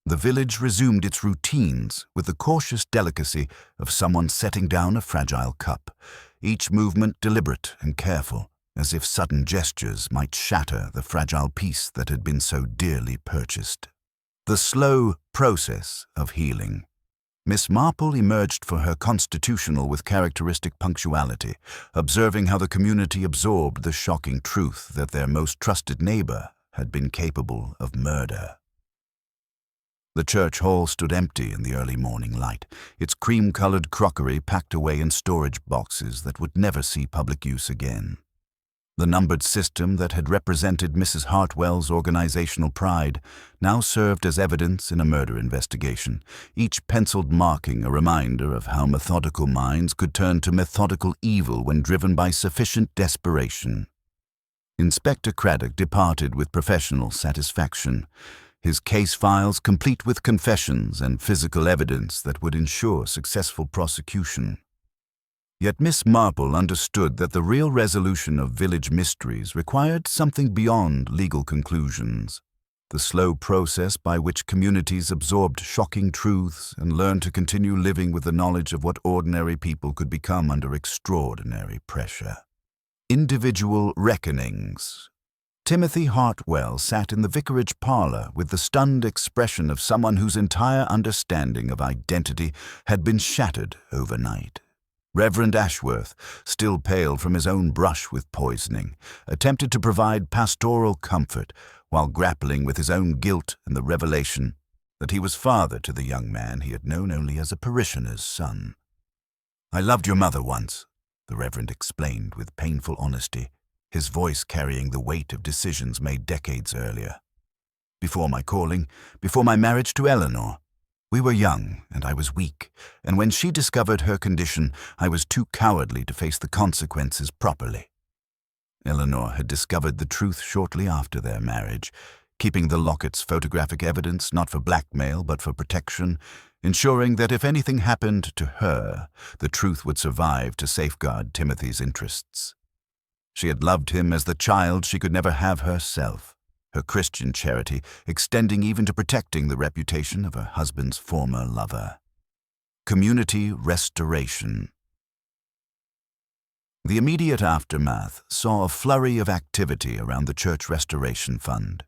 The village resumed its routines with the cautious delicacy of someone setting down a fragile cup, each movement deliberate and careful, as if sudden gestures might shatter the fragile piece that had been so dearly purchased. The slow process of healing. Miss Marple emerged for her constitutional with characteristic punctuality, observing how the community absorbed the shocking truth that their most trusted neighbor had been capable of murder. The church hall stood empty in the early morning light, its cream-colored crockery packed away in storage boxes that would never see public use again. The numbered system that had represented Mrs. Hartwell's organizational pride now served as evidence in a murder investigation, each penciled marking a reminder of how methodical minds could turn to methodical evil when driven by sufficient desperation. Inspector Craddock departed with professional satisfaction, his case files complete with confessions and physical evidence that would ensure successful prosecution. Yet Miss Marple understood that the real resolution of village mysteries required something beyond legal conclusions. The slow process by which communities absorbed shocking truths and learned to continue living with the knowledge of what ordinary people could become under extraordinary pressure. Individual reckonings. Timothy Hartwell sat in the vicarage parlor with the stunned expression of someone whose entire understanding of identity had been shattered overnight. Reverend Ashworth, still pale from his own brush with poisoning, attempted to provide pastoral comfort while grappling with his own guilt and the revelation that he was father to the young man he had known only as a parishioner's son. "I loved your mother once," the Reverend explained with painful honesty, his voice carrying the weight of decisions made decades earlier. "Before my calling, before my marriage to Eleanor. We were young, and I was weak, and when she discovered her condition, I was too cowardly to face the consequences properly." Eleanor had discovered the truth shortly after their marriage, keeping the locket's photographic evidence not for blackmail but for protection, ensuring that if anything happened to her, the truth would survive to safeguard Timothy's interests. She had loved him as the child she could never have herself, her Christian charity extending even to protecting the reputation of her husband's former lover. Community restoration. The immediate aftermath saw a flurry of activity around the Church Restoration Fund.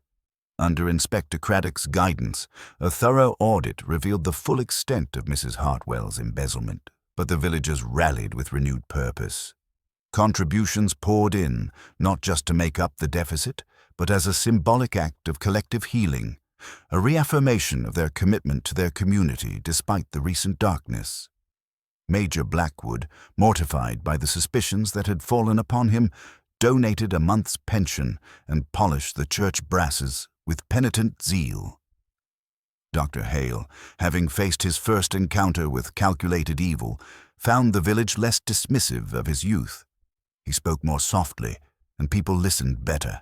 Under Inspector Craddock's guidance, a thorough audit revealed the full extent of Mrs. Hartwell's embezzlement, but the villagers rallied with renewed purpose. Contributions poured in, not just to make up the deficit, but as a symbolic act of collective healing, a reaffirmation of their commitment to their community despite the recent darkness. Major Blackwood, mortified by the suspicions that had fallen upon him, donated a month's pension and polished the church brasses with penitent zeal. Dr. Hale, having faced his first encounter with calculated evil, found the village less dismissive of his youth. He spoke more softly, and people listened better.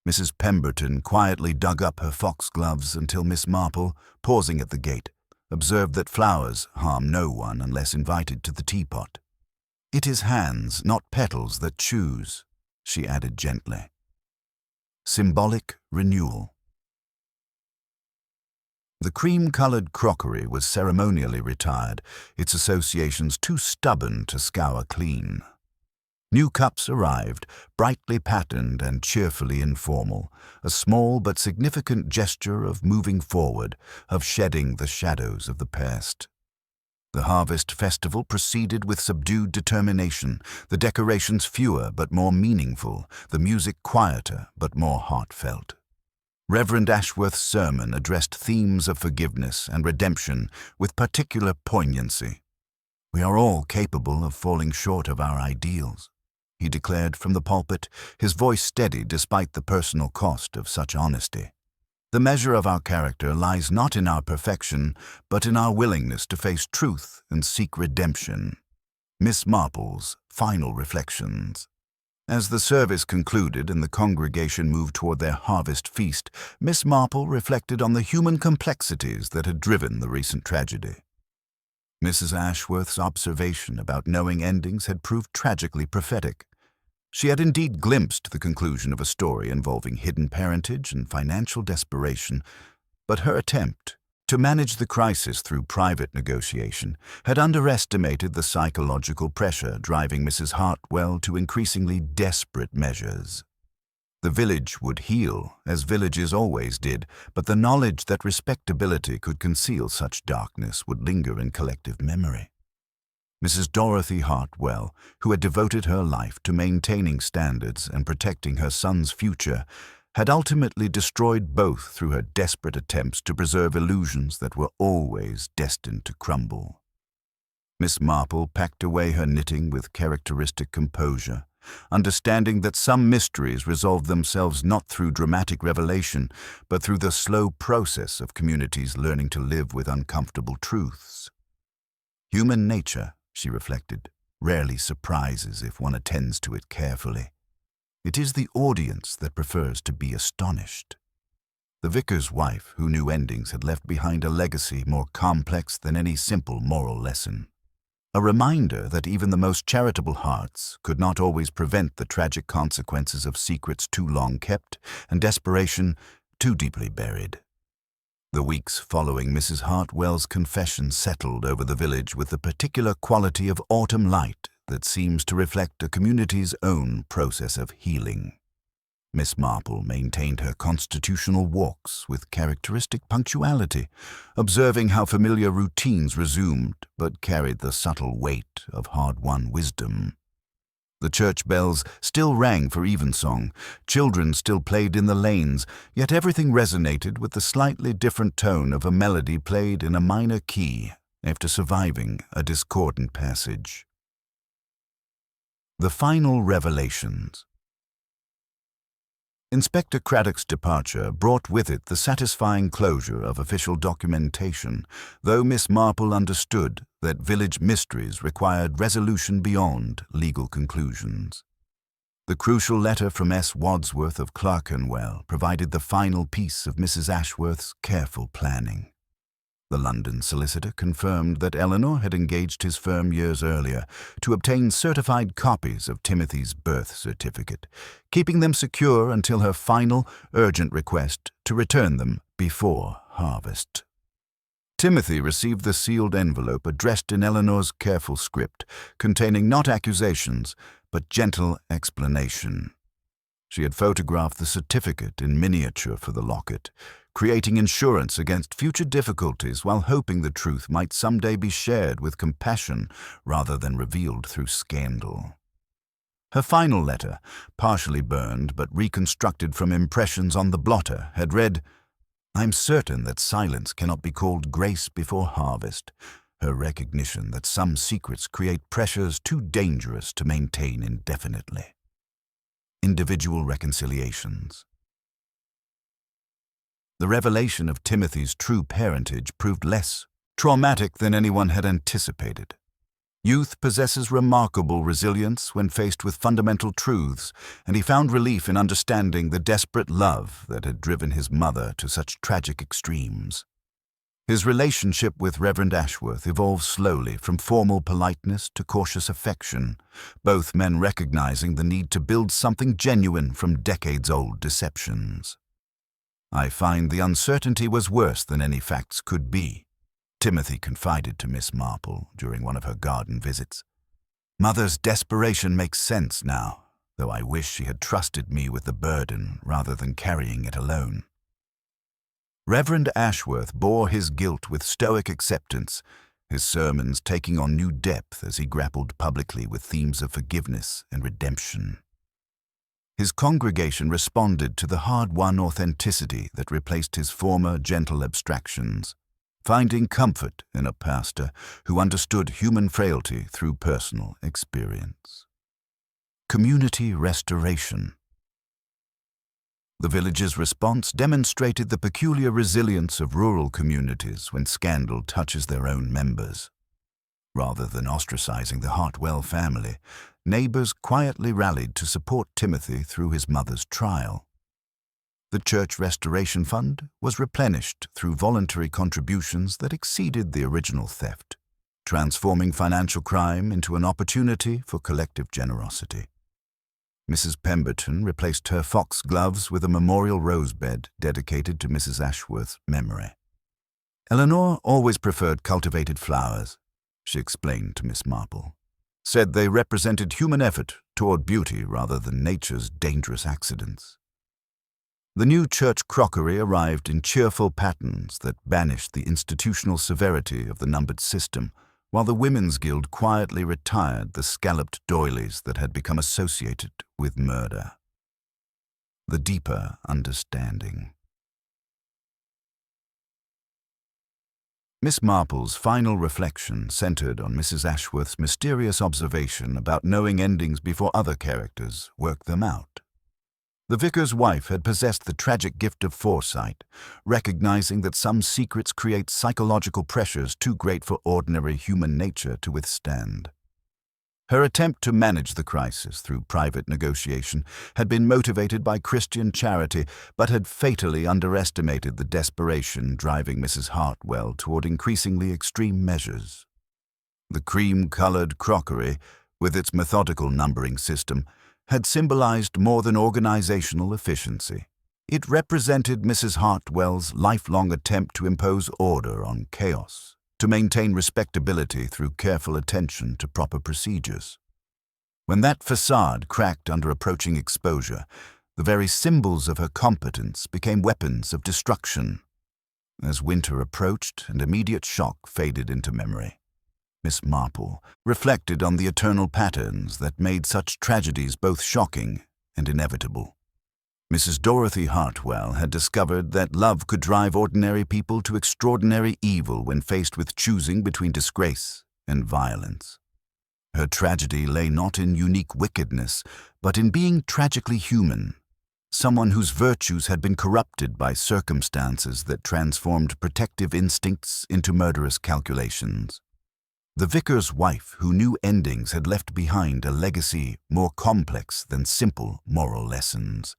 Mrs. Pemberton quietly dug up her foxgloves until Miss Marple, pausing at the gate, observed that flowers harm no one unless invited to the teapot. "It is hands, not petals, that choose," she added gently. Symbolic renewal. The cream-colored crockery was ceremonially retired, its associations too stubborn to scour clean. New cups arrived, brightly patterned and cheerfully informal, a small but significant gesture of moving forward, of shedding the shadows of the past. The harvest festival proceeded with subdued determination, the decorations fewer but more meaningful, the music quieter but more heartfelt. Reverend Ashworth's sermon addressed themes of forgiveness and redemption with particular poignancy. "We are all capable of falling short of our ideals," he declared from the pulpit, his voice steady despite the personal cost of such honesty. "The measure of our character lies not in our perfection, but in our willingness to face truth and seek redemption." Miss Marple's final reflections. As the service concluded and the congregation moved toward their harvest feast, Miss Marple reflected on the human complexities that had driven the recent tragedy. Mrs. Ashworth's observation about knowing endings had proved tragically prophetic. She had indeed glimpsed the conclusion of a story involving hidden parentage and financial desperation, but her attempt to manage the crisis through private negotiation had underestimated the psychological pressure driving Mrs. Hartwell to increasingly desperate measures. The village would heal, as villages always did, but the knowledge that respectability could conceal such darkness would linger in collective memory. Mrs. Dorothy Hartwell, who had devoted her life to maintaining standards and protecting her son's future, had ultimately destroyed both through her desperate attempts to preserve illusions that were always destined to crumble. Miss Marple packed away her knitting with characteristic composure, understanding that some mysteries resolve themselves not through dramatic revelation, but through the slow process of communities learning to live with uncomfortable truths. Human nature, she reflected, rarely surprises if one attends to it carefully. It is the audience that prefers to be astonished. The vicar's wife, who knew endings, had left behind a legacy more complex than any simple moral lesson. A reminder that even the most charitable hearts could not always prevent the tragic consequences of secrets too long kept and desperation too deeply buried. The weeks following Mrs. Hartwell's confession settled over the village with the particular quality of autumn light that seems to reflect a community's own process of healing. Miss Marple maintained her constitutional walks with characteristic punctuality, observing how familiar routines resumed but carried the subtle weight of hard-won wisdom. The church bells still rang for evensong, children still played in the lanes, yet everything resonated with the slightly different tone of a melody played in a minor key after surviving a discordant passage. The final revelations. Inspector Craddock's departure brought with it the satisfying closure of official documentation, though Miss Marple understood that village mysteries required resolution beyond legal conclusions. The crucial letter from S. Wadsworth of Clerkenwell provided the final piece of Mrs. Ashworth's careful planning. The London solicitor confirmed that Eleanor had engaged his firm years earlier to obtain certified copies of Timothy's birth certificate, keeping them secure until her final, urgent request to return them before harvest. Timothy received the sealed envelope addressed in Eleanor's careful script, containing not accusations, but gentle explanation. She had photographed the certificate in miniature for the locket, creating insurance against future difficulties while hoping the truth might someday be shared with compassion rather than revealed through scandal. Her final letter, partially burned but reconstructed from impressions on the blotter, had read, "I'm certain that silence cannot be called grace before harvest," her recognition that some secrets create pressures too dangerous to maintain indefinitely. Individual reconciliations. The revelation of Timothy's true parentage proved less traumatic than anyone had anticipated. Youth possesses remarkable resilience when faced with fundamental truths, and he found relief in understanding the desperate love that had driven his mother to such tragic extremes. His relationship with Reverend Ashworth evolved slowly from formal politeness to cautious affection, both men recognizing the need to build something genuine from decades-old deceptions. "I find the uncertainty was worse than any facts could be," Timothy confided to Miss Marple during one of her garden visits. "Mother's desperation makes sense now, though I wish she had trusted me with the burden rather than carrying it alone." Reverend Ashworth bore his guilt with stoic acceptance, his sermons taking on new depth as he grappled publicly with themes of forgiveness and redemption. His congregation responded to the hard-won authenticity that replaced his former gentle abstractions, finding comfort in a pastor who understood human frailty through personal experience. Community restoration. The village's response demonstrated the peculiar resilience of rural communities when scandal touches their own members. Rather than ostracizing the Hartwell family, neighbors quietly rallied to support Timothy through his mother's trial. The Church Restoration Fund was replenished through voluntary contributions that exceeded the original theft, transforming financial crime into an opportunity for collective generosity. Mrs. Pemberton replaced her foxgloves with a memorial rosebed dedicated to Mrs. Ashworth's memory. "Eleanor always preferred cultivated flowers," she explained to Miss Marple. "Said they represented human effort toward beauty rather than nature's dangerous accidents." The new church crockery arrived in cheerful patterns that banished the institutional severity of the numbered system, while the Women's Guild quietly retired the scalloped doilies that had become associated with murder. the deeper understanding. Miss Marple's final reflection centered on Mrs. Ashworth's mysterious observation about knowing endings before other characters work them out. The vicar's wife had possessed the tragic gift of foresight, recognizing that some secrets create psychological pressures too great for ordinary human nature to withstand. Her attempt to manage the crisis through private negotiation had been motivated by Christian charity, but had fatally underestimated the desperation driving Mrs. Hartwell toward increasingly extreme measures. The cream-colored crockery, with its methodical numbering system, had symbolized more than organizational efficiency. It represented Mrs. Hartwell's lifelong attempt to impose order on chaos, to maintain respectability through careful attention to proper procedures. When that facade cracked under approaching exposure, the very symbols of her competence became weapons of destruction. As winter approached and immediate shock faded into memory, Miss Marple reflected on the eternal patterns that made such tragedies both shocking and inevitable. Mrs. Dorothy Hartwell had discovered that love could drive ordinary people to extraordinary evil when faced with choosing between disgrace and violence. Her tragedy lay not in unique wickedness, but in being tragically human, someone whose virtues had been corrupted by circumstances that transformed protective instincts into murderous calculations. The vicar's wife who knew endings had left behind a legacy more complex than simple moral lessons.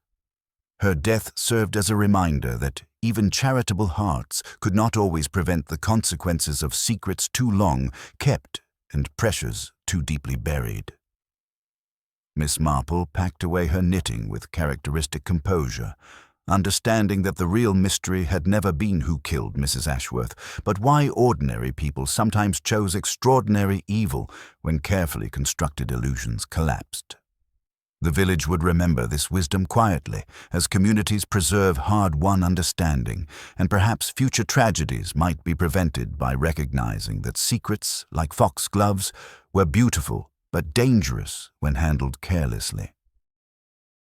Her death served as a reminder that even charitable hearts could not always prevent the consequences of secrets too long kept and pressures too deeply buried. Miss Marple packed away her knitting with characteristic composure, understanding that the real mystery had never been who killed Mrs. Ashworth, but why ordinary people sometimes chose extraordinary evil when carefully constructed illusions collapsed. The village would remember this wisdom quietly, as communities preserve hard-won understanding, and perhaps future tragedies might be prevented by recognizing that secrets, like foxgloves, were beautiful but dangerous when handled carelessly.